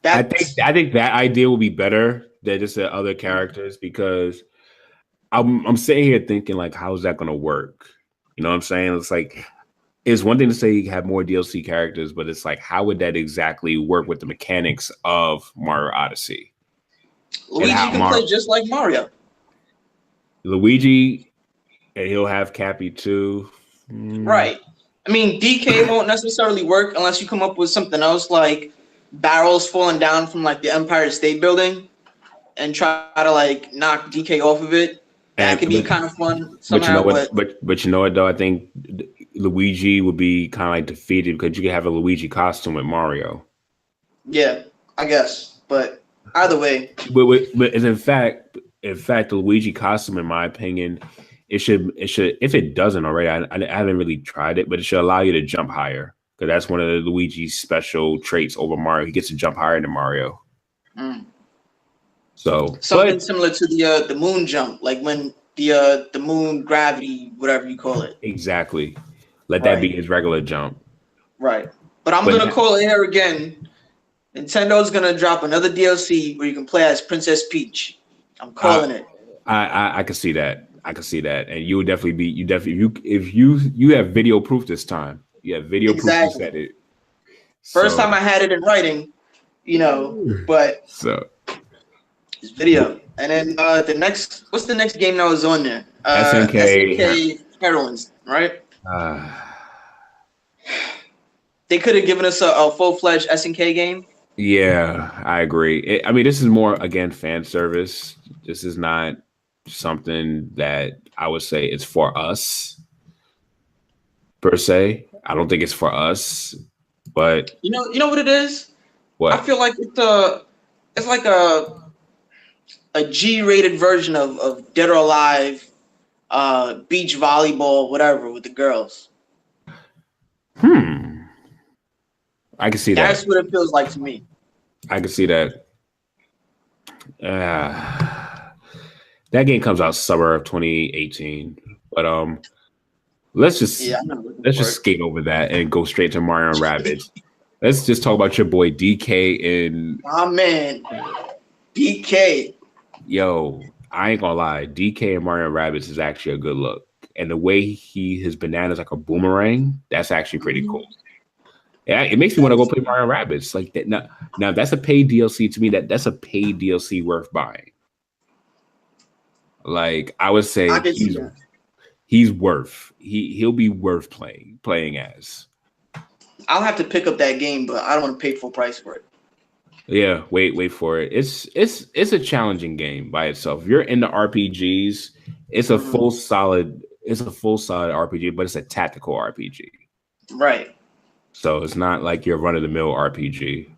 I think that idea will be better than just the other characters because I'm sitting here thinking like, how's that gonna work? You know what I'm saying? It's like it's one thing to say you have more DLC characters, but it's like, how would that exactly work with the mechanics of Mario Odyssey? Luigi can play just like Mario. Luigi, and he'll have Cappy too. Right. I mean, DK won't necessarily work unless you come up with something else like barrels falling down from like the Empire State Building and try to like knock DK off of it. That could be kind of fun somehow. But you know what though? I think Luigi would be kind of like defeated because you could have a Luigi costume with Mario. Yeah, I guess. But either way. But in fact, the Luigi costume, in my opinion, it should if it doesn't already, I haven't really tried it, but it should allow you to jump higher because that's one of the Luigi's special traits over Mario. He gets to jump higher than Mario. So something similar to the moon jump, like when the moon gravity, whatever you call it. Exactly. Let that be his regular jump. Right. But I'm gonna call it here again. Nintendo's gonna drop another DLC where you can play as Princess Peach. I'm calling it. I can see that. And you would definitely be if you have video proof this time. You have video proof you said it. First time I had it in writing, you know, but it's video. And then what's the next game that was on there? SNK Heroines, right? They could have given us a full-fledged SNK game. Yeah, I agree. I mean, this is more, again, fan service. This is not something that I would say it's for us, per se. I don't think it's for us, but... You know what it is? What? I feel like it's like a G-rated version of Dead or Alive, beach volleyball, whatever, with the girls. I can see that. That's what it feels like to me. I can see that. That game comes out summer of 2018. But let's just skate over that and go straight to Mario and Rabbids. Let's just talk about your boy DK and man, DK. Yo, I ain't gonna lie, DK and Mario Rabbids is actually a good look. And the way his banana is like a boomerang, that's actually pretty cool. Yeah, it makes me want to go play Mario Rabbids. Like that. Now that's a paid DLC to me. That's a paid DLC worth buying. Like I would say, he'll be worth playing as. I'll have to pick up that game, but I don't want to pay full price for it. Yeah, wait for it. It's a challenging game by itself. If you're into RPGs, it's a full solid RPG, but it's a tactical RPG. Right. So it's not like your run-of-the-mill RPG.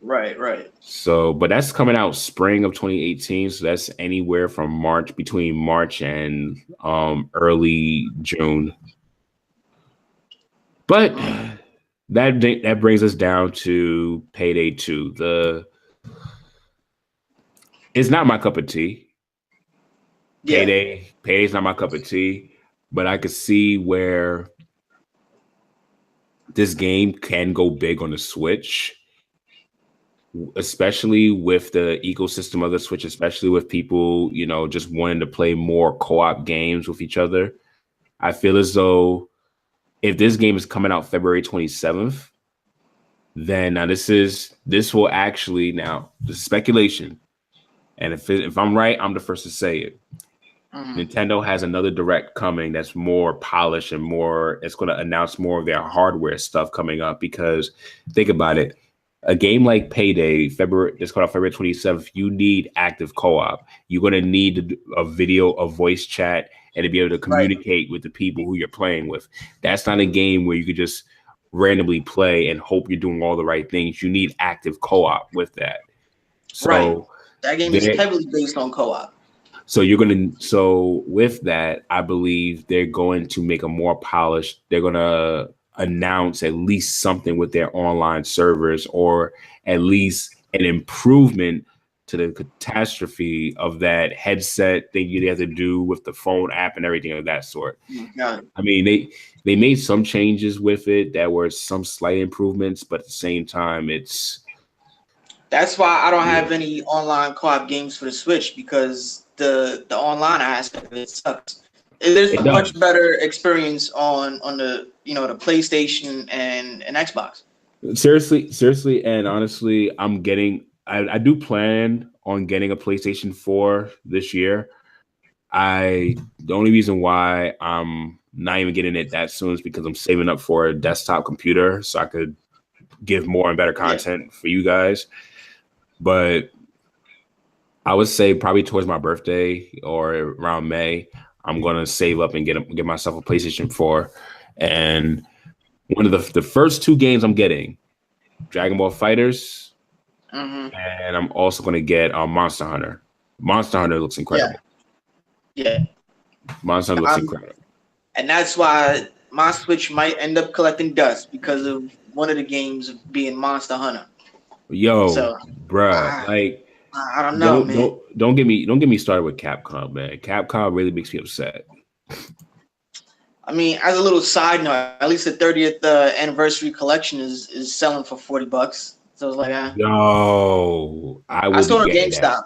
Right. So, but that's coming out spring of 2018. So that's anywhere from between March and early June. But That brings us down to Payday 2. It's not my cup of tea. Payday's not my cup of tea, but I could see where this game can go big on the Switch, especially with the ecosystem of the Switch, especially with people, just wanting to play more co-op games with each other. I feel as though if this game is coming out February 27th, then now this will actually, this is speculation. And if I'm right, I'm the first to say it. Nintendo has another direct coming that's more polished and it's going to announce more of their hardware stuff coming up, because think about it. A game like Payday, it's called out February 27th, you need active co-op. You're going to need a video, a voice chat, and to be able to communicate with the people who you're playing with. That's not a game where you could just randomly play and hope you're doing all the right things. You need active co-op with that. So that game is heavily based on co-op. So with that, I believe they're going to make a more polished. They're going to announce at least something with their online servers, or at least an improvement to the catastrophe of that headset thing you have to do with the phone app and everything of that sort. I mean, they made some changes with it that were some slight improvements, but at the same time, that's why I don't have any online co-op games for the Switch, because the online aspect of it sucks. There's a much better experience on the the PlayStation and Xbox. Seriously, and honestly, I do plan on getting a PlayStation 4 this year. The only reason why I'm not even getting it that soon is because I'm saving up for a desktop computer so I could give more and better content for you guys. But I would say probably towards my birthday or around May, I'm gonna save up and get myself a PlayStation 4. And one of the first two games I'm getting, Dragon Ball FighterZ, and I'm also gonna get Monster Hunter. Monster Hunter looks incredible. Yeah. Monster Hunter looks incredible. And that's why my Switch might end up collecting dust, because of one of the games being Monster Hunter. Bruh, I don't know, man. Don't get me started with Capcom, man. Capcom really makes me upset. I mean, as a little side note, at least the 30th anniversary collection is selling for $40. So it's like, I saw it on GameStop.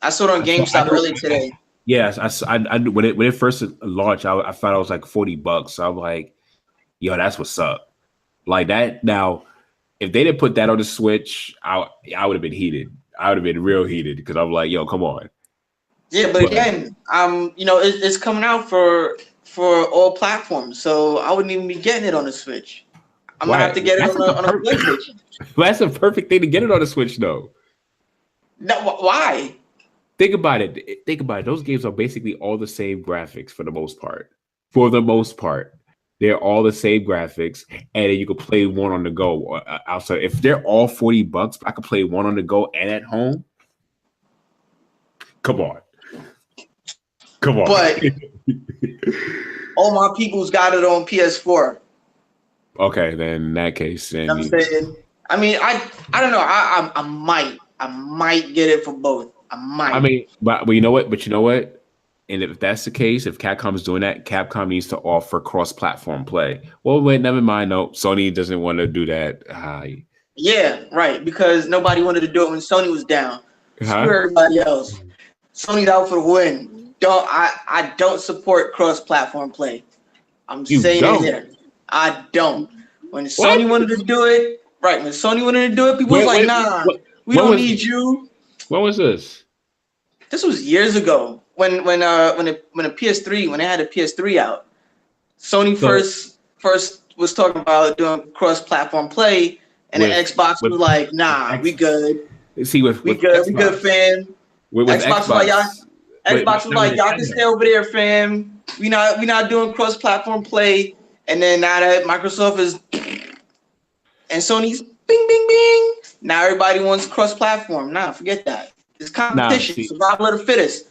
I saw it on GameStop earlier today. Yes, I when it first launched, I thought it was like $40. So I'm like, yo, that's what's up. Like that. Now, if they didn't put that on the Switch, I would have been heated. I would have been real heated, because I'm like, yo, come on. Yeah, but again, it's coming out for all platforms, so I wouldn't even be getting it on the Switch. I'm gonna have to get it on a PlayStation. That's a perfect thing to get it on the Switch, though. No, why? Think about it. Those games are basically all the same graphics for the most part. They're all the same graphics, and you can play one on the go. Outside, if they're all $40, I could play one on the go and at home. Come on. But all my people's got it on PS4. Okay, then in that case, then I'm saying. I mean, I don't know. I might get it for both. I might. I mean, but you know what? And if that's the case, if Capcom is doing that, Capcom needs to offer cross-platform play. Well, wait, never mind. No, Sony doesn't want to do that. Yeah, right. Because nobody wanted to do it when Sony was down. Screw everybody else. Sony's out for the win. I don't support cross-platform play. I'm saying it here. I don't. When Sony wanted to do it, people was like, nah, we don't need you. When was this? This was years ago. When a PS3, when they had a PS3 out, Sony first was talking about doing cross-platform play, and then Xbox was like, "Nah, we good. See, we good, fam." Xbox was like, "Y'all can stay over there, fam. We not doing cross-platform play." And then now that Microsoft is and Sony's bing bing bing, now everybody wants cross-platform. Nah, forget that. It's competition, survival of the fittest.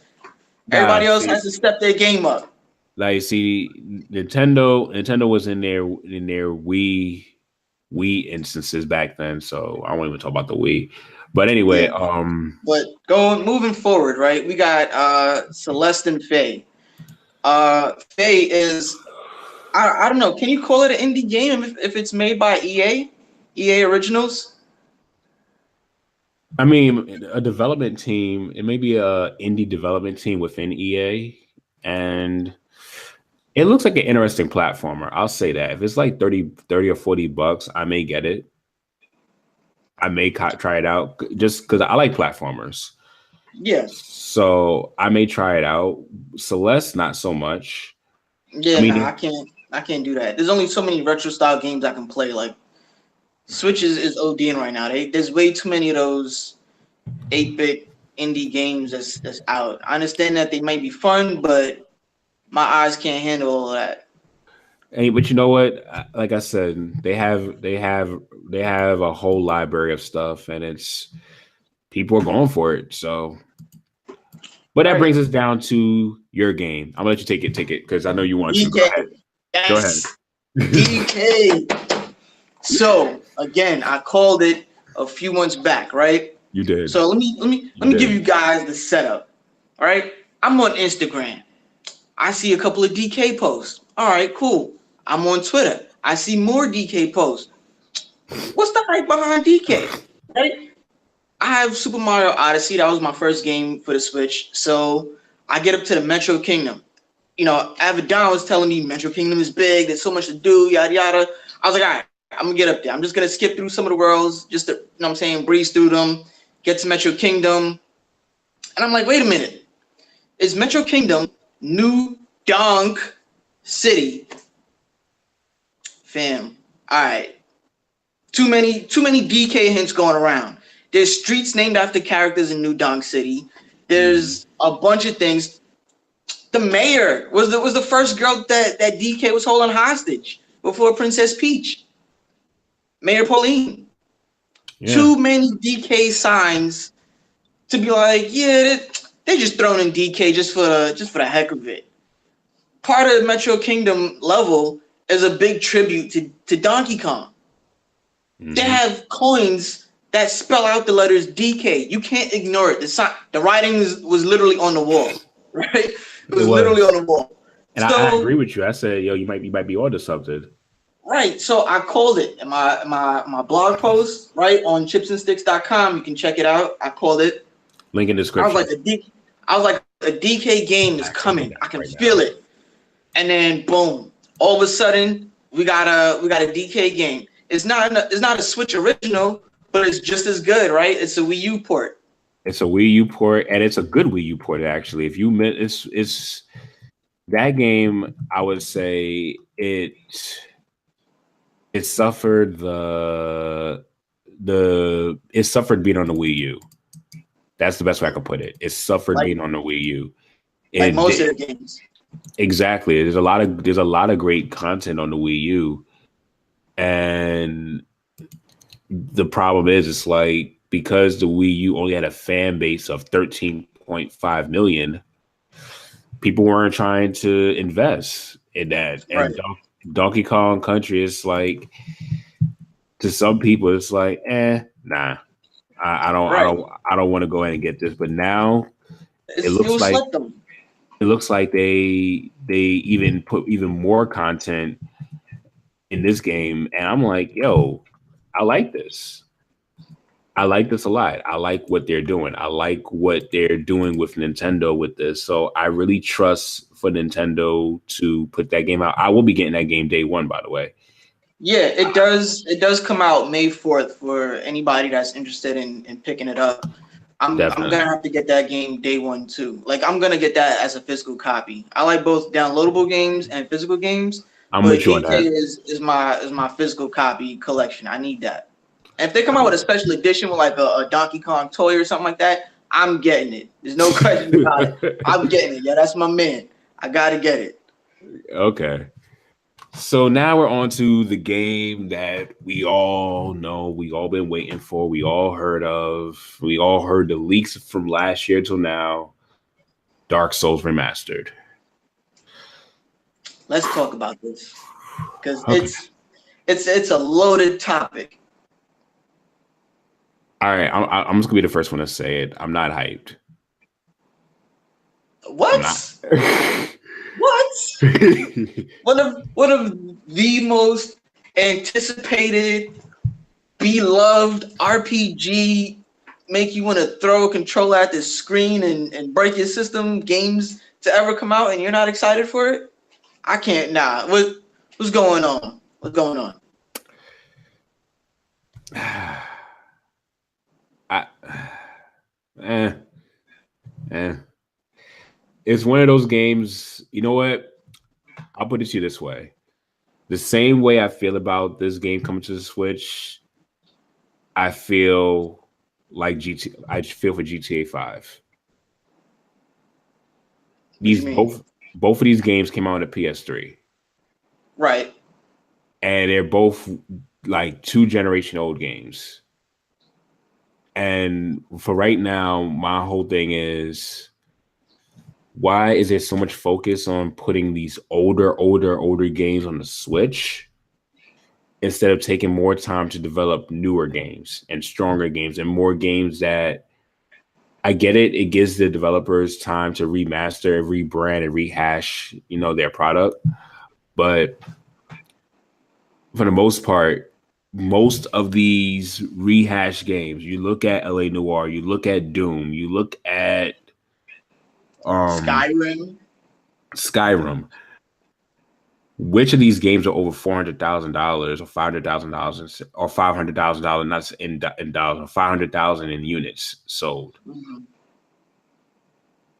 Everybody else has to step their game up. Like, see, Nintendo was in their Wii Wii instances back then, so I won't even talk about the Wii. But anyway, but moving forward, right? We got Celeste and Faye. Faye is I don't know. Can you call it an indie game if it's made by EA Originals? I mean, a development team. It may be a indie development team within EA, and it looks like an interesting platformer. I'll say that. If it's like 30 or $40, I may get it. I may try it out just because I like platformers. Yeah. So I may try it out. Celeste, not so much. Yeah, I can't do that. There's only so many retro style games I can play. Like Switch is ODing right now. There's way too many of those 8-bit indie games that's out. I understand that they might be fun, but my eyes can't handle all of that. Hey, but you know what? Like I said, they have a whole library of stuff, and it's people are going for it. So, but that brings us down to your game. I'm gonna let you take it because I know you want to. Go ahead. Yes. Go ahead. DK. So again, I called it a few months back, right? You did. So let me give you guys the setup. All right, I'm on Instagram. I see a couple of DK posts. All right, cool. I'm on Twitter. I see more DK posts. What's the hype behind DK? Right? I have Super Mario Odyssey. That was my first game for the Switch. So I get up to the Metro Kingdom. You know, Avidon was telling me Metro Kingdom is big. There's so much to do, yada, yada. I was like, all right, I'm going to get up there. I'm just going to skip through some of the worlds, just to, you know what I'm saying, breeze through them, get to Metro Kingdom. And I'm like, wait a minute. Is Metro Kingdom New Donk City? Fam. All right. Too many DK hints going around. There's streets named after characters in New Donk City. There's a bunch of things. The mayor was the first girl that DK was holding hostage before Princess Peach. Mayor Pauline. Yeah. Too many DK signs to be like, yeah, they're just throwing in DK just for the heck of it. Part of the Metro Kingdom level is a big tribute to Donkey Kong. Mm-hmm. They have coins that spell out the letters DK. You can't ignore it. The writing was literally on the wall, right? It was literally on the wall. And so, I agree with you. I said, yo, you might be onto something. Right. So I called it in my blog post, right, on Chipz-N-Stix.com. You can check it out. I called it. Link in the description. I was like, a DK game is coming. I can feel it. And then boom. All of a sudden, we got a DK game. It's not a Switch original, but it's just as good, right? It's a Wii U port. It's a Wii U port, and it's a good Wii U port actually. If you meant it's that game, I would say it suffered it suffered being on the Wii U. That's the best way I could put it. It suffered being on the Wii U. Like most of the games. Exactly. There's a lot of great content on the Wii U. And the problem is it's like because the Wii U only had a fan base of 13.5 million, people weren't trying to invest in that. Right. And Donkey Kong Country is like to some people it's like, nah. I don't want to go ahead and get this. But now it looks like they even put even more content in this game, and I'm like, yo, I like this. I like this a lot. I like what they're doing. I like what they're doing with Nintendo with this. So I really trust for Nintendo to put that game out. I will be getting that game day one, by the way. Yeah, it does. It does come out May 4th for anybody that's interested in picking it up. I'm gonna have to get that game day one too. Like I'm gonna get that as a physical copy. I like both downloadable games and physical games. I'm with you on that. Is my physical copy collection. I need that. And if they come out with a special edition with like a Donkey Kong toy or something like that, I'm getting it. There's no question about it. I'm getting it. Yeah, that's my man. I gotta get it. Okay. So now we're on to the game that we all know, we all been waiting for, we all heard of, we all heard the leaks from last year till now, Dark Souls Remastered. Let's talk about this because It's a loaded topic. All right, I'm just gonna be the first one to say it. I'm not hyped. What? What? One of the most anticipated, beloved RPG, make you want to throw a controller at the screen and break your system games to ever come out, and you're not excited for it? I can't. Nah. What's going on? What's going on? It's one of those games. You know what? I'll put it to you this way: the same way I feel about this game coming to the Switch, I feel like I feel for GTA 5. These both of these games came out on the PS3, right? And they're both like 2-generation old games. And for right now, my whole thing is, why is there so much focus on putting these older games on the Switch instead of taking more time to develop newer games and stronger games and more games that, I get it, it gives the developers time to remaster, rebrand, and rehash, their product. But for the most part, most of these rehash games, you look at LA Noire, you look at Doom, you look at Skyrim. Which of these games are over $400,000 or $500,000 or $500,000, not in dollars, or 500,000 in units sold? Mm-hmm.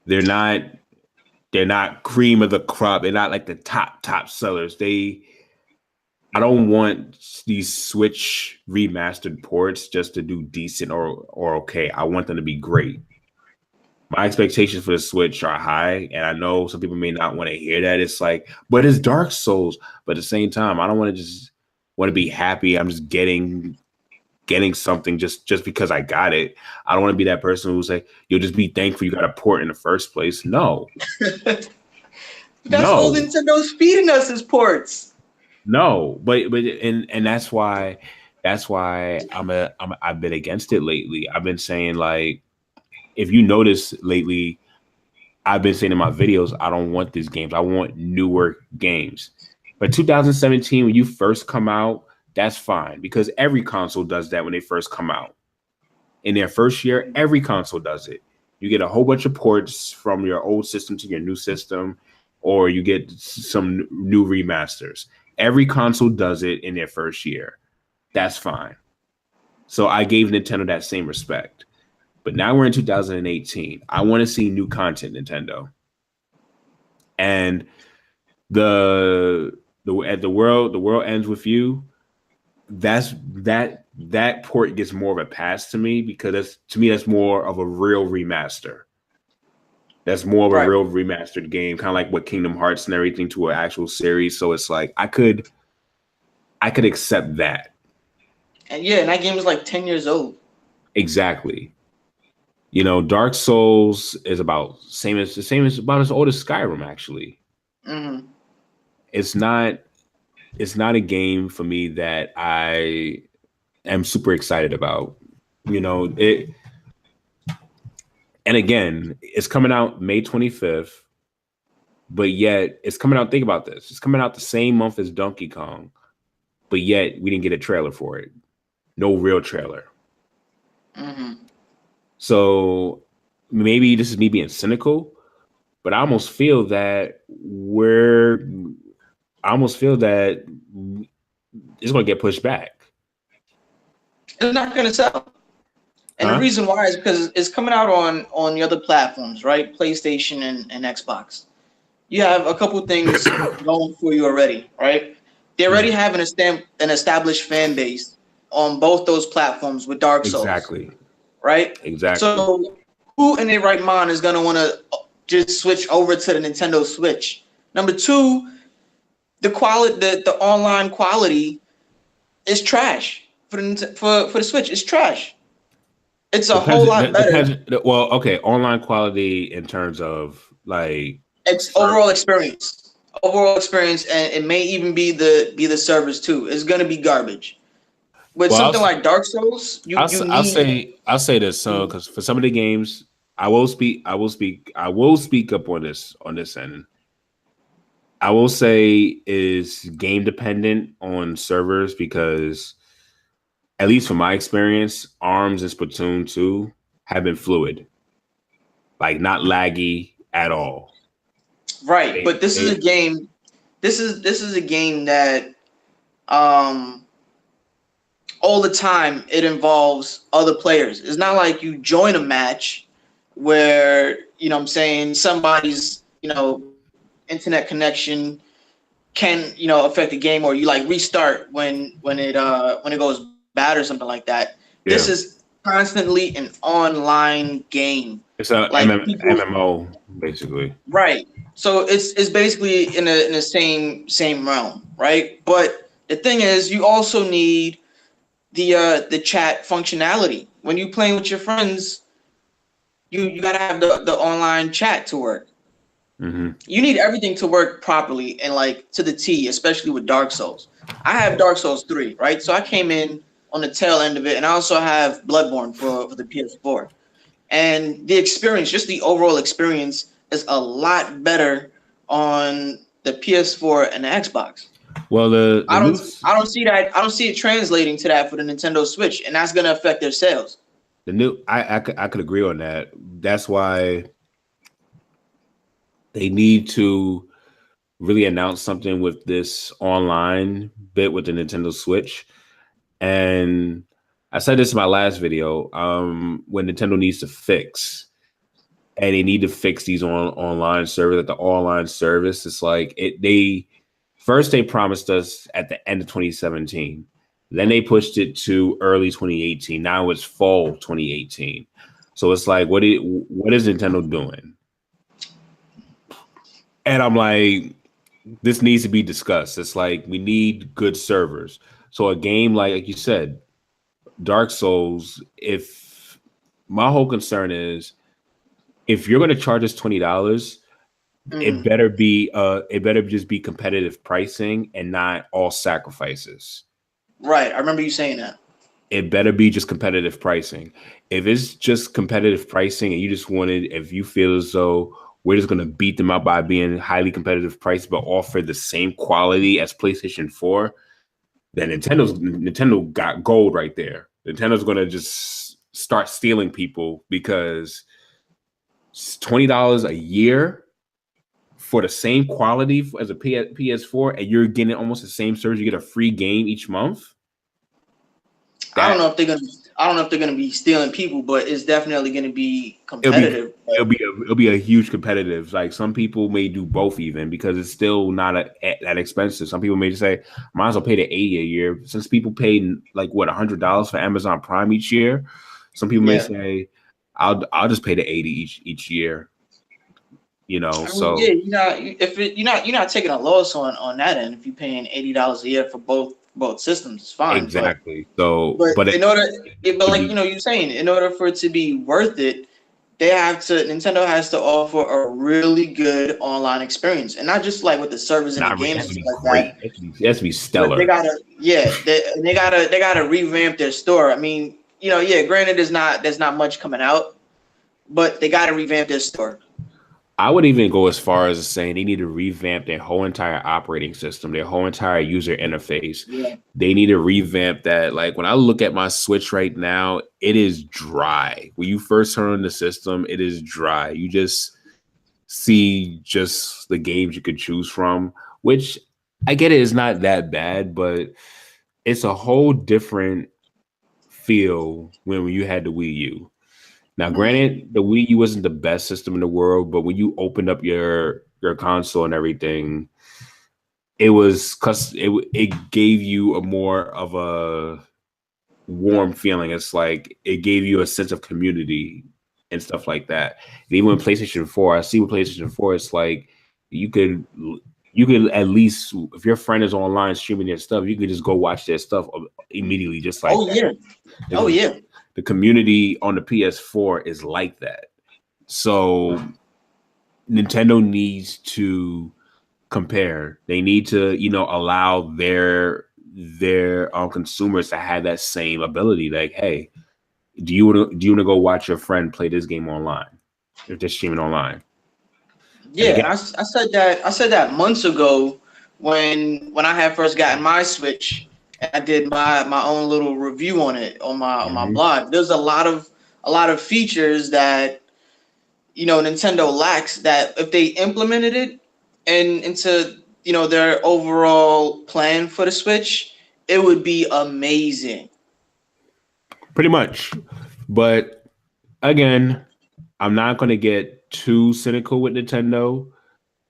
They're not cream of the crop. They're not like the top sellers. I don't want these Switch remastered ports just to do decent or okay. I want them to be great. My expectations for the Switch are high, and I know some people may not want to hear that. It's like, but it's Dark Souls. But at the same time, I don't want to be happy. I'm just getting something just because I got it. I don't want to be that person who's like, you'll just be thankful you got a port in the first place. No. That's all Nintendo's feeding us is ports. No, but that's why I've been against it lately. I've been saying, like, if you notice lately, I've been saying in my videos, I don't want these games. I want newer games. But 2017, when you first come out, that's fine, because every console does that when they first come out. In their first year, every console does it. You get a whole bunch of ports from your old system to your new system, or you get some new remasters. Every console does it in their first year. That's fine. So I gave Nintendo that same respect. But now we're in 2018. I want to see new content, Nintendo. And the world ends with you. That port gets more of a pass to me, because that's more of a real remaster. That's more of a real remastered game, kind of like what Kingdom Hearts and everything, to an actual series. So it's like I could accept that. And yeah, and that game is like 10 years old. Exactly. Dark Souls is about about as old as Skyrim, actually. Mm-hmm. It's not a game for me that I am super excited about. It. And again, it's coming out May 25th, but yet it's coming out. Think about this. It's coming out the same month as Donkey Kong, but yet we didn't get a trailer for it. No real trailer. Mm-hmm. So maybe this is me being cynical, but I almost feel that it's going to get pushed back. It's not going to sell. And the reason why is because it's coming out on the other platforms, right? PlayStation and Xbox. You have a couple things going for you already, right? They already have an established fan base on both those platforms with Dark Souls. Exactly. Right? Exactly. So who in their right mind is going to want to just switch over to the Nintendo Switch? Number two, the online quality is trash for the Switch. It's trash. It's a whole lot better. Well, okay, online quality in terms of like overall experience. overall experience, and it may even be the servers too. It's gonna be garbage. With Well, something like Dark Souls, you need. I'll say this, because for some of the games, I will speak up on this end. I will say is game dependent on servers because, at least from my experience, ARMS and Splatoon 2 have been fluid, like not laggy at all. Right, but this is a game. This is a game that all the time it involves other players. It's not like you join a match where, you know what I'm saying, somebody's, you know, internet connection can, you know, affect the game, or you like restart when it goes bad or something like that. Yeah. This is constantly an online game. It's a like MMO basically. Right. So it's basically in the same realm, right? But the thing is, you also need the chat functionality. When you playing with your friends, you gotta have the online chat to work. Mm-hmm. You need everything to work properly and like to the T, especially with Dark Souls. I have Dark Souls 3, right? So I came in on the tail end of it, and I also have Bloodborne for the PS4. And the experience, just the overall experience, is a lot better on the PS4 and the Xbox. Well, I don't see that. I don't see it translating to that for the Nintendo Switch, and that's gonna affect their sales. I could agree on that. That's why they need to really announce something with this online bit with the Nintendo Switch. And I said this in my last video, when Nintendo needs to fix, and they need to fix these online servers, like the online service. It's like they promised us at the end of 2017. Then they pushed it to early 2018. Now it's fall 2018. So it's like, what is Nintendo doing? And I'm like, this needs to be discussed. It's like, we need good servers. So a game like you said, Dark Souls, if my whole concern is, if you're going to charge us $20, it better just be competitive pricing and not all sacrifices. Right. I remember you saying that. It better be just competitive pricing. If it's just competitive pricing and if you feel as though we're just going to beat them up by being highly competitive price, but offer the same quality as PlayStation 4, then Nintendo got gold right there. Nintendo's going to just start stealing people, because $20 a year for the same quality as a PS4, and you're getting almost the same service. You get a free game each month. I don't know if they're gonna be stealing people, but it's definitely gonna be competitive. It'll be a huge competitive. Like, some people may do both, even because it's still not that expensive. Some people may just say, might as well pay the $80 a year, since people pay like what, $100 for Amazon Prime each year. Some people may say, I'll just pay the $80 each year. You know, so yeah, you're not taking a loss on that end. If you're paying $80 a year for both systems, it's fine. Exactly. But you're saying, in order for it to be worth it, Nintendo has to offer a really good online experience, and not just like with the servers and the games and stuff like that. It has to be stellar. They gotta revamp their store. I mean, granted, there's not much coming out, but they gotta revamp their store. I would even go as far as saying they need to revamp their whole entire operating system, their whole entire user interface. Yeah. They need to revamp that. Like, when I look at my Switch right now, it is dry. When you first turn on the system, it is dry. You just see just the games you could choose from, which I get it is not that bad, but it's a whole different feel when you had the Wii U. Now, granted, the Wii U wasn't the best system in the world, but when you opened up your console and everything, it gave you a more of a warm feeling. It's like it gave you a sense of community and stuff like that. And even with PlayStation 4, I see with PlayStation 4, it's like you could at least, if your friend is online streaming their stuff, you could just go watch their stuff immediately, just like that. The community on the PS4 is like that. So Nintendo needs to compare. They need to, allow their consumers to have that same ability. Like, hey, do you want to go watch your friend play this game online if they're streaming online? Yeah, again, I said that months ago when I had first gotten my Switch. I did my own little review on it on my blog. There's a lot of features that Nintendo lacks that if they implemented it into their overall plan for the Switch, it would be amazing. Pretty much. But again, I'm not going to get too cynical with Nintendo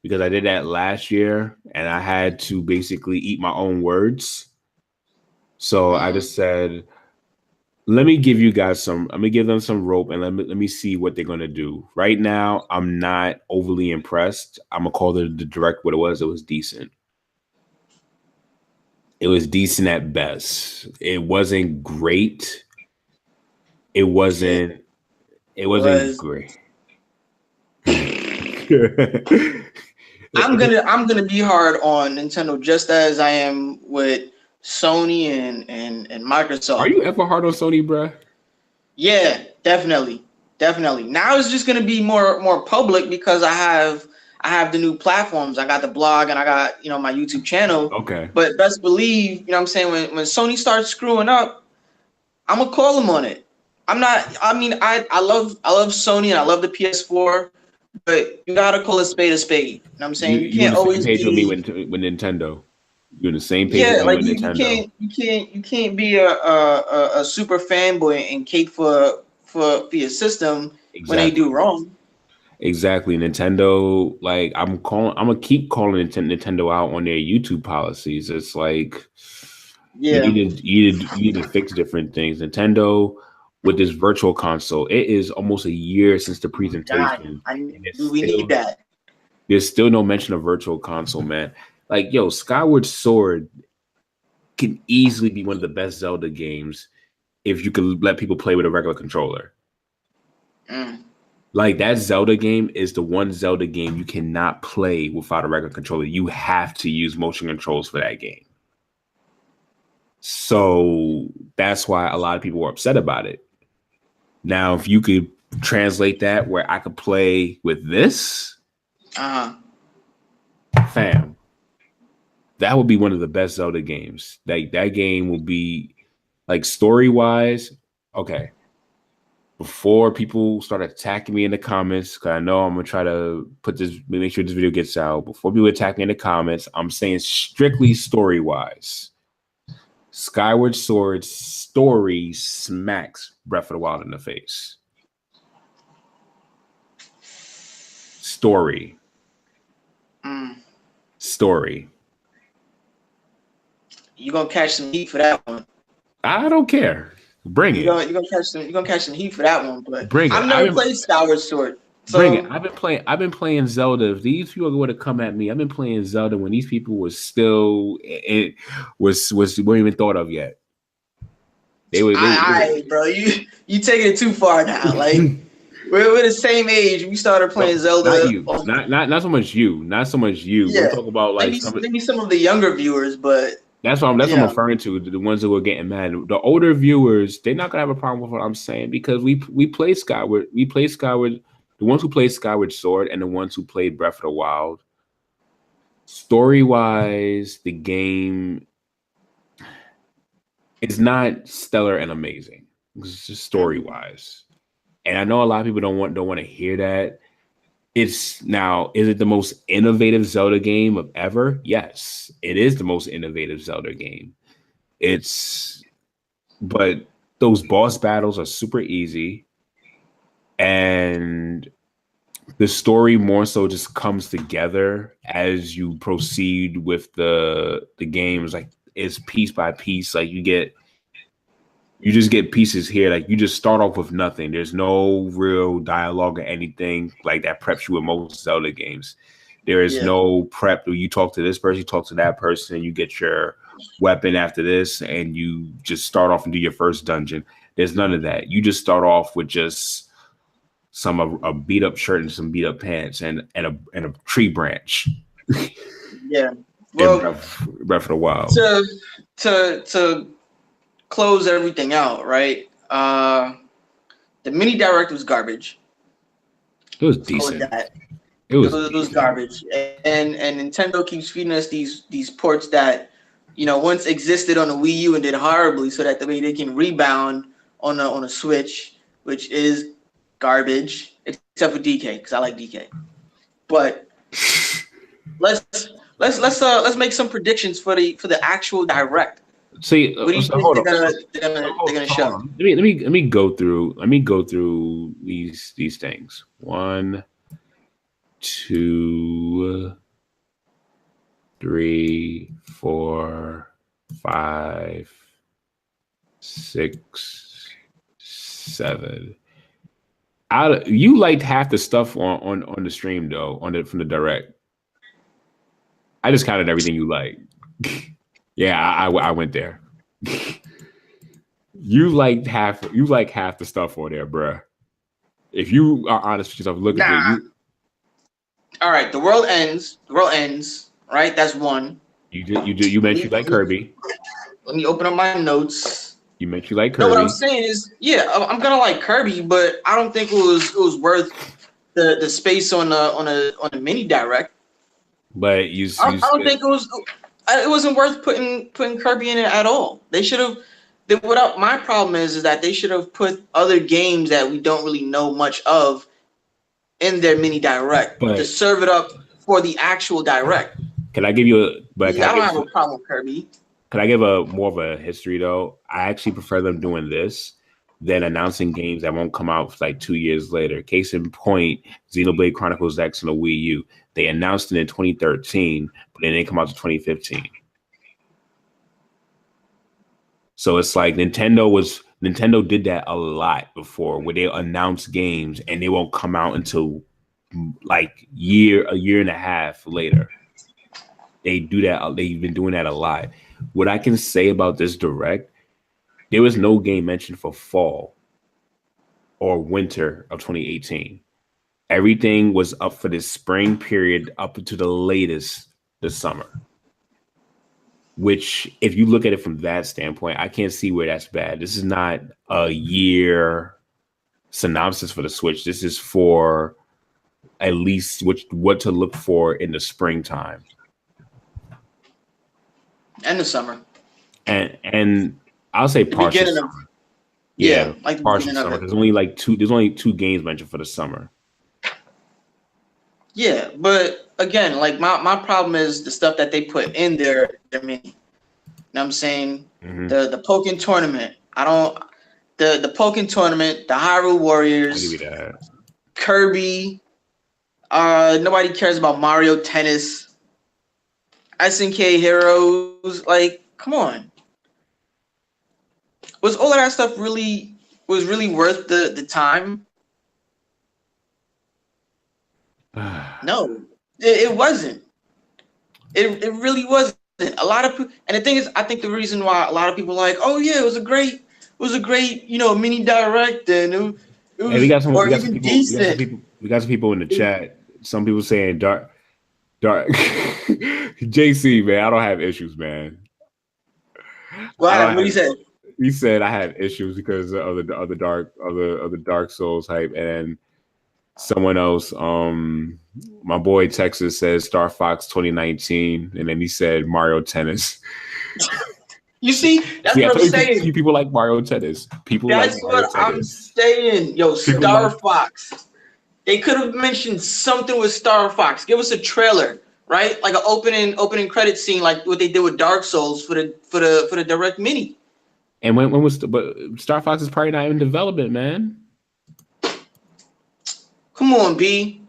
because I did that last year and I had to basically eat my own words. So I just said, let me give them some rope and let me see what they're going to do. Right now, I'm not overly impressed. I'm going to call the direct what it was. It was decent. It was decent at best. It wasn't great. It wasn't great. I'm gonna be hard on Nintendo just as I am with Sony and Microsoft. Are you ever hard on Sony, bruh? Yeah, definitely. Now it's just gonna be more public because I have the new platforms. I got the blog and I got my YouTube channel. Okay. But best believe, what I'm saying, when Sony starts screwing up, I'm gonna call them on it. I love Sony and I love the PS4, but you gotta call a spade a spade. You know what I'm saying? You can't always page with me with Nintendo. You're on the same page with me with Nintendo. You can't be a super fanboy and cape for your system when they do wrong. Exactly. Nintendo, like I'm gonna keep calling Nintendo out on their YouTube policies. It's like you need to fix different things. Nintendo with this virtual console, it is almost a year since the presentation. We need that. There's still no mention of virtual console, man. Like, Skyward Sword can easily be one of the best Zelda games if you could let people play with a regular controller. Like, that Zelda game is the one Zelda game you cannot play without a regular controller. You have to use motion controls for that game. So that's why a lot of people were upset about it. Now, if you could translate that where I could play with this, fam, that would be one of the best Zelda games. Like, that game will be, like, story-wise, okay. Before people start attacking me in the comments, because I know I'm going to try to make sure this video gets out. Before people attack me in the comments, I'm saying strictly story-wise. Skyward Sword's story smacks Breath of the Wild in the face. Story. You're gonna catch some heat for that one. I don't care. Bring it. You're gonna catch some heat for that one, but bring it. I've never played Skyward Sword. So. Bring it. I've been playing Zelda. If these people would have come at me, I've been playing Zelda when these people was still weren't even thought of yet. Bro, you taking it too far now. Like we're the same age. We started playing Zelda. Not you. Not so much you. Not so much you. Yeah. We're talking about like maybe some of the younger viewers, but that's what I'm referring to. The ones who are getting mad. The older viewers, they're not gonna have a problem with what I'm saying because we play Skyward. We play Skyward. The ones who played Skyward Sword and the ones who played Breath of the Wild, story-wise, the game is not stellar and amazing. It's just story-wise. And I know a lot of people don't want to hear that. Is it the most innovative Zelda game of ever? Yes, it is the most innovative Zelda game. But those boss battles are super easy. And the story more so just comes together as you proceed with the games. Like, it's piece by piece. Like, you just get pieces here. Like, you just start off with nothing. There's no real dialogue or anything like that preps you with most Zelda games. There is no prep. You talk to this person, you talk to that person, you get your weapon after this, and you just start off and do your first dungeon. There's none of that. You just start off with just a beat up shirt and some beat up pants and a tree branch. Yeah. And Well, Breath of the Wild. To close everything out, right? The mini direct was garbage. It was Let's go with decent. that. It was It was garbage, and Nintendo keeps feeding us these ports that once existed on the Wii U and did horribly, so that the way they can rebound on a Switch, which is garbage, except for DK because I like DK. But let's make some predictions for the actual direct. See, What do you think they're gonna show? Let me go through these things. 1, 2, 3, 4, 5, 6, 7. You liked half the stuff on the stream though, from the direct. I just counted everything you like. Yeah, I went there. You like half the stuff on there, bruh. If you are honest with yourself, look at it. All right, the world ends. Right, that's one. You mentioned you like Kirby. Let me open up my notes. You mentioned you like Kirby. No, what I'm saying is, yeah, I'm gonna like Kirby, but I don't think it was worth the space on a mini direct. But I don't think it wasn't worth putting Kirby in it at all. They should have. My problem is that they should have put other games that we don't really know much of in their mini direct to serve it up for the actual direct. Can I give you a? I don't have a problem with Kirby. Can I give more of a history though? I actually prefer them doing this than announcing games that won't come out like 2 years later. Case in point, Xenoblade Chronicles X on the Wii U. They announced it in 2013, but then they come out to 2015. So it's like Nintendo did that a lot before, where they announce games and they won't come out until like a year and a half later. They do that. They've been doing that a lot. What I can say about this direct, there was no game mentioned for fall or winter of 2018. Everything was up for this spring period up to the latest this summer. Which, if you look at it from that standpoint, I can't see where that's bad. This is not a year synopsis for the Switch. This is for at least what to look for in the springtime and the summer, and I'll say partial summer. Yeah, like partial summer. There's only two games mentioned for the summer. Yeah, but again, like my problem is the stuff that they put in their mini. You know what I'm saying? Mm-hmm. The Pokken Tournament. The Pokken Tournament, the Hyrule Warriors, I'll give you that. Kirby. Nobody cares about Mario Tennis. SNK Heroes. Like, come on. Was all of that stuff really worth the time? No, it wasn't. It really wasn't. A lot of people, and the thing is, I think the reason why a lot of people are like, oh yeah, it was a great, mini direct, and it was hey, we got some people in the chat. Some people saying dark. JC, man, I don't have issues, man. What did he say? He said I had issues because of the Dark Souls hype, and someone else, my boy Texas says Star Fox 2019, and then he said Mario Tennis. You see, that's what I'm saying. People like Mario Tennis. That's what I'm saying. Yo, Star Fox. They could have mentioned something with Star Fox. Give us a trailer, right? Like an opening credit scene, like what they did with Dark Souls for the direct mini. And but Star Fox is probably not in development, man. Come on, B.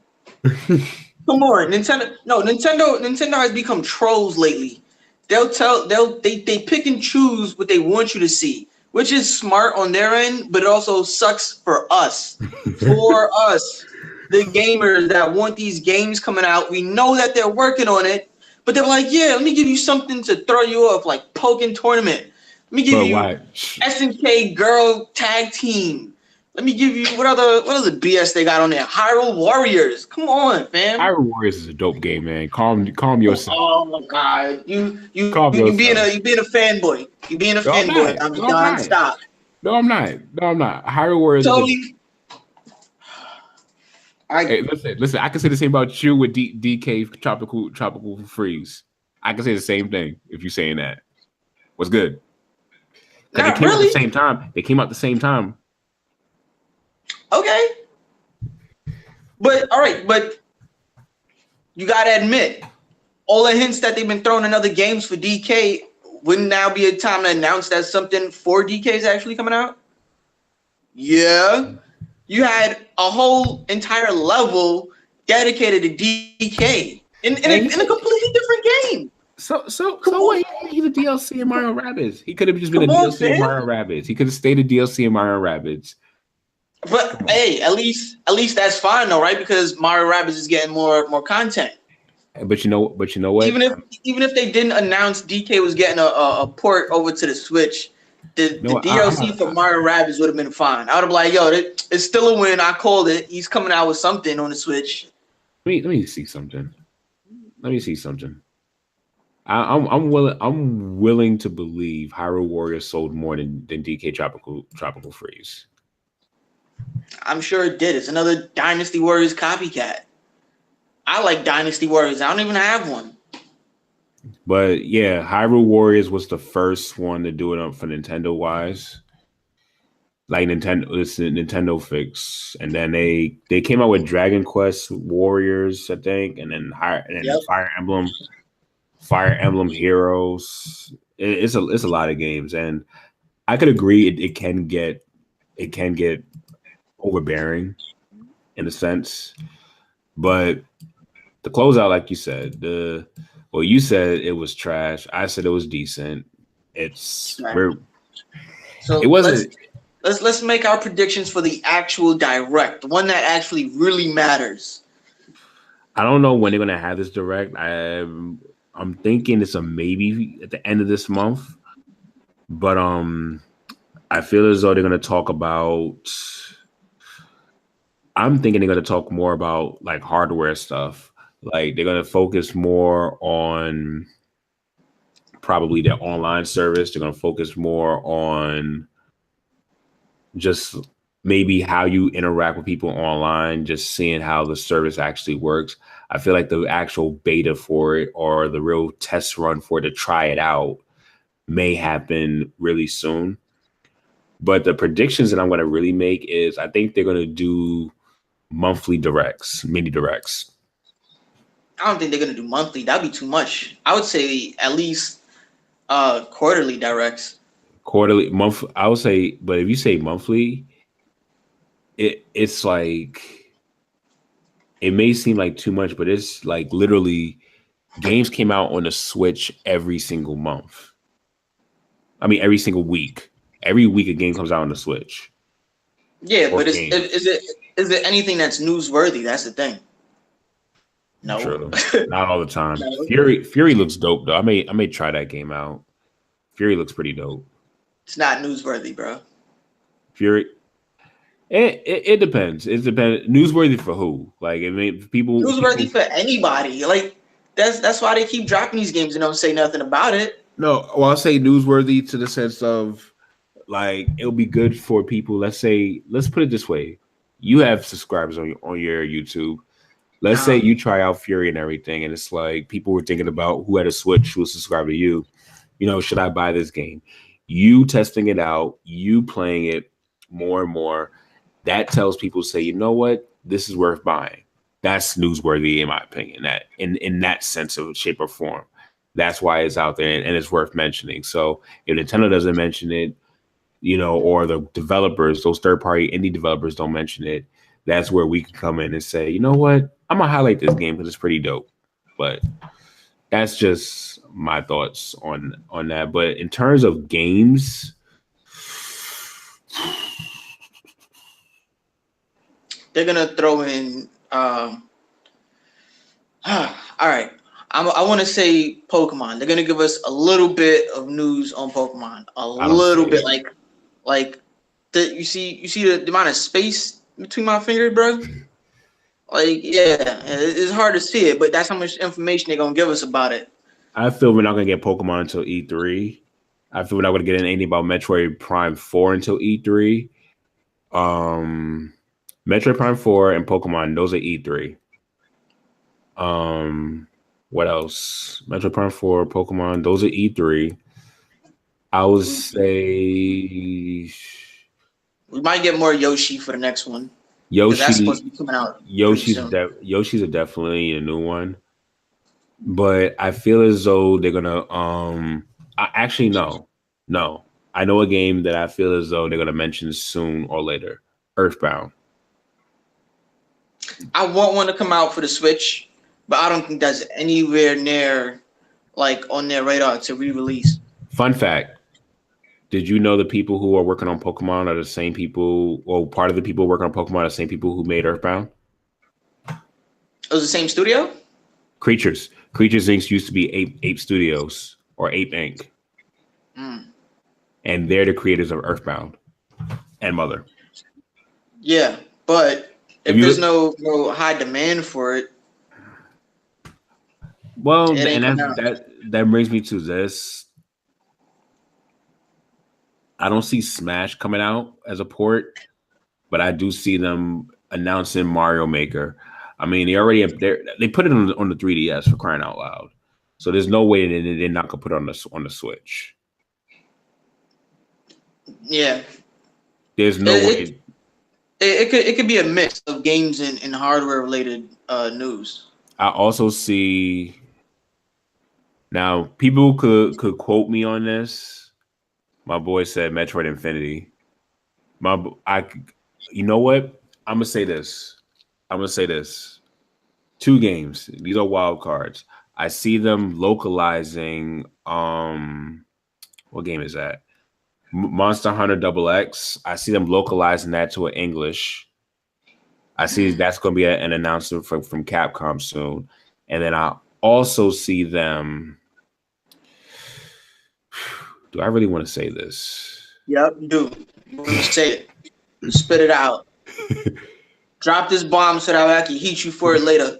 Come on, Nintendo. No, Nintendo has become trolls lately. They pick and choose what they want you to see, which is smart on their end, but it also sucks for us. For us, the gamers that want these games coming out. We know that they're working on it, but they're like, yeah, let me give you something to throw you off, like Pokken Tournament. Let me give you SNK Girl Tag Team. Let me give you what other BS they got on there. Hyrule Warriors. Come on, fam. Hyrule Warriors is a dope game, man. Calm yourself. Oh my god. You Calm being yourself. a fanboy. You being a No, I'm fanboy. not. I'm No, I'm not. stop. No, I'm not. No, I'm not. Hyrule Warriors Totally. Hey, listen. I can say the same about you with DK Tropical Freeze. I can say the same thing if you're saying that. What's good? Because they came out at the same time. They came out at the same time. Okay. But all right, but you gotta admit, all the hints that they've been throwing in other games for DK wouldn't now be a time to announce that something for DK is actually coming out? Yeah. You had a whole entire level dedicated to DK in a completely different game. So what? He's a DLC in Mario Rabbids. He could have just been a DLC in Mario Rabbids. He could have stayed a DLC in Mario Rabbids. But hey, at least that's fine though, right? Because Mario Rabbids is getting more content. But you know what? Even if they didn't announce DK was getting a port over to the Switch, the DLC for Mario Rabbids would have been fine. I would have been like, yo, it's still a win. I called it. He's coming out with something on the Switch. Let me see something. I'm willing to believe Hyrule Warriors sold more than DK Tropical Freeze. I'm sure it did. It's another Dynasty Warriors copycat. I like Dynasty Warriors. I don't even have one. But yeah, Hyrule Warriors was the first one to do it up for Nintendo wise. Like Nintendo fix, and then they came out with Dragon Quest Warriors, I think, and then Fire Emblem Heroes. It's a lot of games, and I could agree it can get overbearing in a sense, but the closeout, like you said, you said it was trash. I said it was decent. It wasn't. Let's make our predictions for the actual direct, the one that actually really matters. I don't know when they're gonna have this direct. I'm thinking it's a maybe at the end of this month, but I feel as though they're gonna talk about. I'm thinking they're gonna talk more about like hardware stuff. Like they're gonna focus more on probably their online service. They're gonna focus more on just maybe how you interact with people online, just seeing how the service actually works. I feel like the actual beta for it or the real test run for it to try it out may happen really soon. But the predictions that I'm going to really make is I think they're going to do monthly directs, mini directs. I don't think they're going to do monthly. That'd be too much. I would say at least quarterly directs. Quarterly, month. I would say, but if you say monthly, it's like it may seem like too much, but it's like literally games came out on the Switch every single month. I mean, every single week. Every week a game comes out on the Switch. Yeah, but is it anything that's newsworthy? That's the thing. No, true. Not all the time. No. Fury looks dope though. I may try that game out. Fury looks pretty dope. It's not newsworthy, bro. Fury. It depends. It depends. Newsworthy for who? Like, I mean, people. Newsworthy for anybody. Like, that's why they keep dropping these games and don't say nothing about it. No, well, I'll say newsworthy to the sense of, like, it'll be good for people. Let's put it this way: you have subscribers on your YouTube. Let's say you try out Fury and everything, and it's like people were thinking about who had a Switch, who was subscribed to you. You know, should I buy this game? You testing it out, you playing it more and more, that tells people, say, you know what, this is worth buying. That's newsworthy, in my opinion, that in that sense of shape or form. That's why it's out there and it's worth mentioning. So if Nintendo doesn't mention it, you know, or the developers, those third-party indie developers don't mention it, that's where we can come in and say, you know what, I'm gonna highlight this game because it's pretty dope. But that's just my thoughts on that. But in terms of games, they're gonna throw in. All right, I want to say Pokemon. They're gonna give us a little bit of news on Pokemon. A little bit, like You see the amount of space between my fingers, bro. Like, yeah, it's hard to see it, but that's how much information they're gonna give us about it. I feel we're not gonna get Pokemon until E3. I feel we're not gonna get anything about Metroid Prime 4 until E3. Metroid Prime 4 and Pokemon, those are E3. What else? Metroid Prime 4, Pokemon, those are E3. I would say we might get more Yoshi for the next one. Yoshi, that's supposed to be coming out. Yoshi's definitely a new one, but I feel as though they're gonna. Actually, no. I know a game that I feel as though they're gonna mention soon or later. Earthbound. I want one to come out for the Switch, but I don't think that's anywhere near like on their radar to re-release. Fun fact. Did you know the people who are working on Pokemon are the same people, or part of the people working on Pokemon are the same people who made Earthbound? It was the same studio? Creatures Inc. used to be Ape Studios or Ape Inc. And they're the creators of Earthbound and Mother. Yeah, but if there's no high demand for it. Well, and that brings me to this. I don't see Smash coming out as a port, but I do see them announcing Mario Maker. I mean, they put it on the 3DS for crying out loud. So there's no way that they're not gonna put it on the Switch. Yeah, there's no way. It could be a mix of games and hardware related news. I also see now people could quote me on this. My boy said Metroid Infinity. You know what? I'm gonna say this. 2 games. These are wild cards. I see them localizing. What game is that? Monster Hunter XX. I see them localizing that to English. I see that's going to be an announcement from Capcom soon, and then I also see them. Do I really want to say this? Yep, you do. You say it. You spit it out. Drop this bomb so that I can heat you for it later.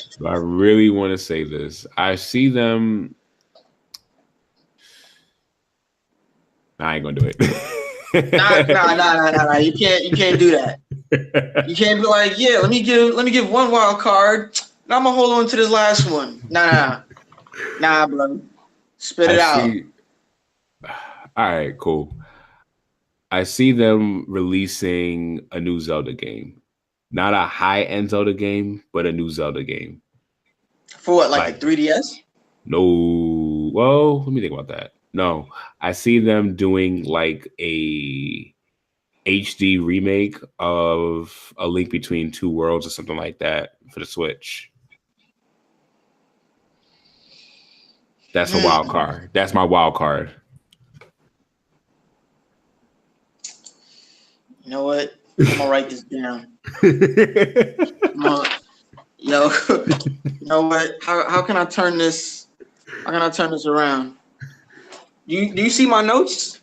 So I really want to say this. I see them. I ain't gonna do it. Nah. You can't do that. You can't be like, yeah, let me give one wild card. Now I'm gonna hold on to this last one. Nah, bro. Spit it out. All right, cool. I see them releasing a new Zelda game. Not a high-end Zelda game, but a new Zelda game. For what, like the 3DS? No. Well, let me think about that. No. I see them doing like a HD remake of A Link Between Two Worlds or something like that for the Switch. That's a wild card. That's my wild card. You know what? I'm gonna write this down. You know what? How can I turn this? How can I turn this around? Do you see my notes?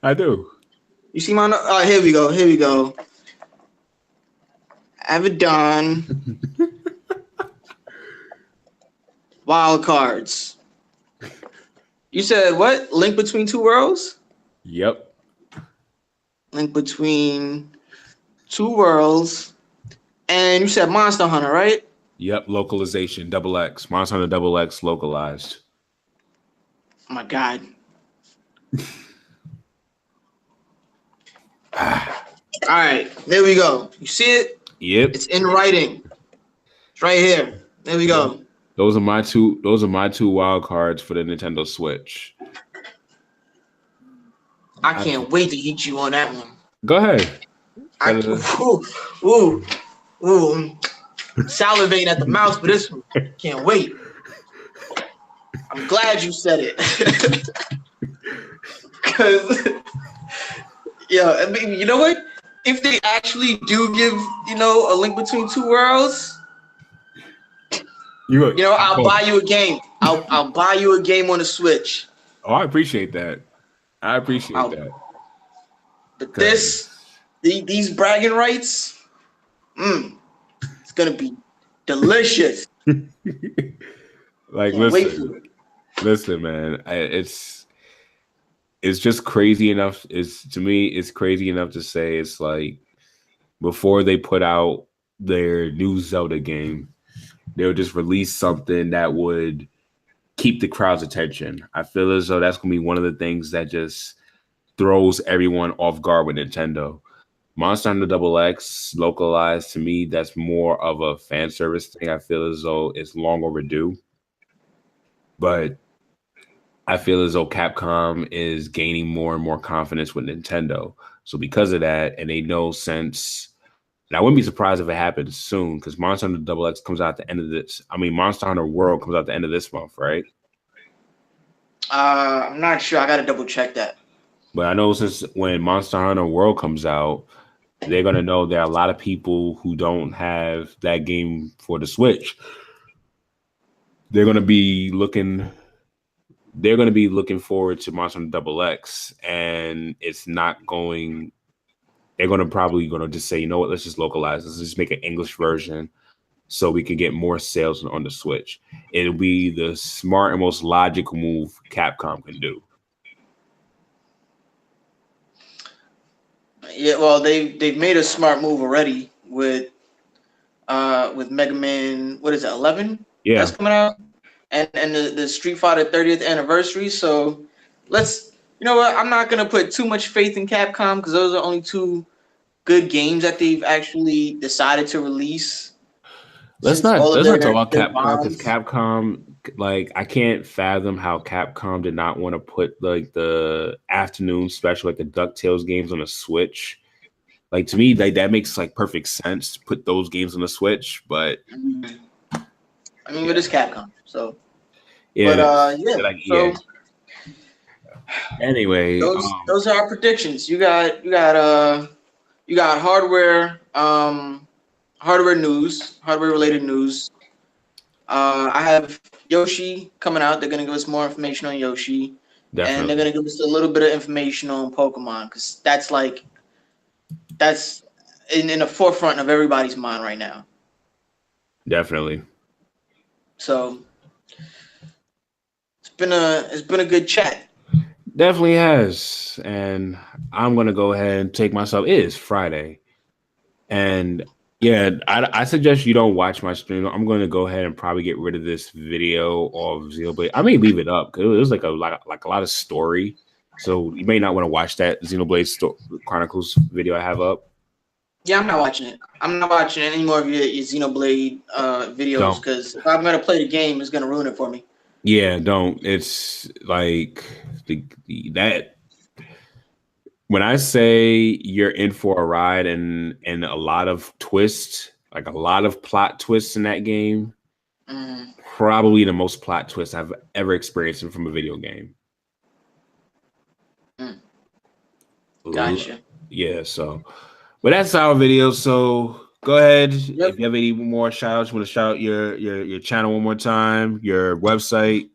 I do. You see my notes? Oh, here we go. Avedon. Wild cards. You said what? Link Between Two Worlds? Yep. Link Between Two Worlds. And you said Monster Hunter, right? Yep, localization, XX. Monster Hunter XX localized. Oh my God. All right, there we go. You see it? Yep. It's in writing. It's right here. There we go. Those are my two wild cards for the Nintendo Switch. I can't wait to hit you on that one. Go ahead. Ooh. Salivating at the mouth for this one. Can't wait. I'm glad you said it. Because, I mean, you know what? If they actually do give, A Link Between Two Worlds, I'll buy you a game. I'll buy you a game on the Switch. Oh, I appreciate that. But these bragging rights, it's gonna be delicious. Like, Can't wait for it. listen, man. It's just crazy enough. To me, it's crazy enough to say it's like before they put out their new Zelda game, they'll just release something that would keep the crowd's attention. I feel as though that's gonna be one of the things that just throws everyone off guard with Nintendo. Monster Hunter Double X localized, to me, that's more of a fan service thing. I feel as though it's long overdue. But I feel as though Capcom is gaining more and more confidence with Nintendo. So because of that, and they know since, and I wouldn't be surprised if it happens soon, because Monster Hunter Double X comes out at the end of this. I mean, Monster Hunter World comes out at the end of this month, right? I'm not sure. I gotta double check that. But I know since when Monster Hunter World comes out, they're gonna know there are a lot of people who don't have that game for the Switch. They're gonna be looking forward to Monster Hunter Double X, and it's not going. They're probably gonna just say, you know what, let's just localize. Let's just make an English version so we can get more sales on the Switch. It'll be the smart and most logical move Capcom can do. Yeah, well, they've made a smart move already with Mega Man. What is it, 11? Yeah, that's coming out, and the Street Fighter 30th anniversary. So you know what? I'm not gonna put too much faith in Capcom because those are only two good games that they've actually decided to release. Let's not talk about Capcom, because Capcom, like, I can't fathom how Capcom did not want to put like the afternoon special, like the DuckTales games on the Switch. Like, to me, like, that makes like perfect sense to put those games on the Switch. But I mean, it is Capcom, so yeah. But yeah. Like, so yeah. Anyway, those are our predictions. You got hardware related news. I have Yoshi coming out. They're gonna give us more information on Yoshi. Definitely. And they're gonna give us a little bit of information on Pokemon, because that's in the forefront of everybody's mind right now. Definitely. So it's been a good chat. Definitely has. And I'm gonna go ahead and take myself. It is Friday. And yeah, I suggest you don't watch my stream. I'm going to go ahead and probably get rid of this video of Xenoblade. I may leave it up because it was like a lot of story. So you may not want to watch that Xenoblade Chronicles video I have up. Yeah, I'm not watching it. I'm not watching any more of your Xenoblade videos, because if I'm going to play the game, it's going to ruin it for me. Yeah, don't. It's like that. When I say you're in for a ride and a lot of twists, like a lot of plot twists in that game, probably the most plot twist I've ever experienced from a video game. Gotcha. Yeah, so, but that's our video. So go ahead. Yep. If you have any more shout outs, you want to shout out your channel one more time, your website.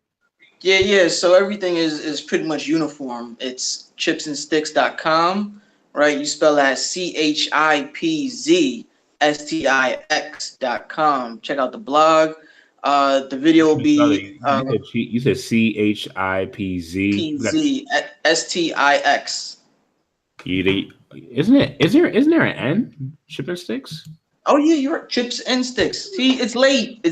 Yeah. So everything is pretty much uniform. It's Chipz-N-Stix.com, right? You spell that ChipzStix.com. Check out the blog. The video will be. You said ChipzStix. Isn't it? Is there an N? Chipz-N-Stix? Oh yeah, you're right. Chipz-N-Stix. See, it's late.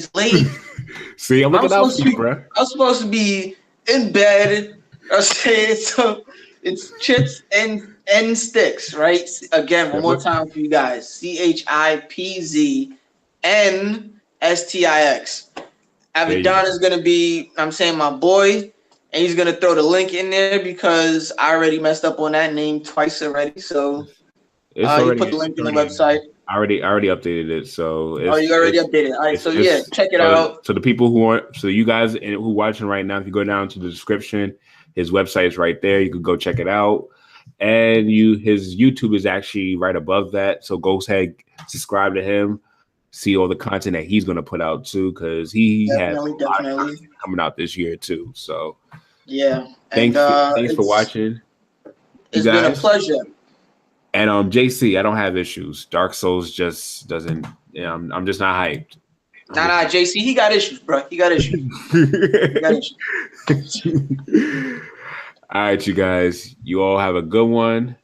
See, I'm looking out for you, bro. I'm supposed to be in bed. So it's Chipz-N-Stix, right? Again, one more time for you guys. ChipzNStix. Avidon is gonna be, I'm saying, my boy, and he's gonna throw the link in there because I already messed up on that name twice already. So he put the link in the website. I already updated it. So you already updated it. All right, so yeah, check it out. So the people so you guys who are watching right now, if you go down to the description, his website is right there. You can go check it out. And his YouTube is actually right above that. So go ahead, subscribe to him, see all the content that he's going to put out too, because he has a lot of content coming out this year too. So yeah, thanks for watching. It's been a pleasure. And JC, I don't have issues. Dark Souls just doesn't. Yeah, I'm just not hyped. Nah, JC, he got issues, bro. He got issues. He got issues. All right, you guys. You all have a good one,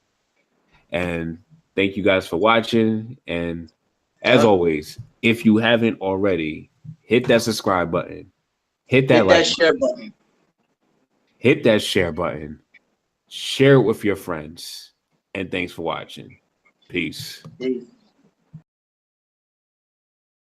and thank you guys for watching. And as always, if you haven't already, hit that subscribe button. Hit that share button. Hit that share button. Share it with your friends. And thanks for watching. Peace.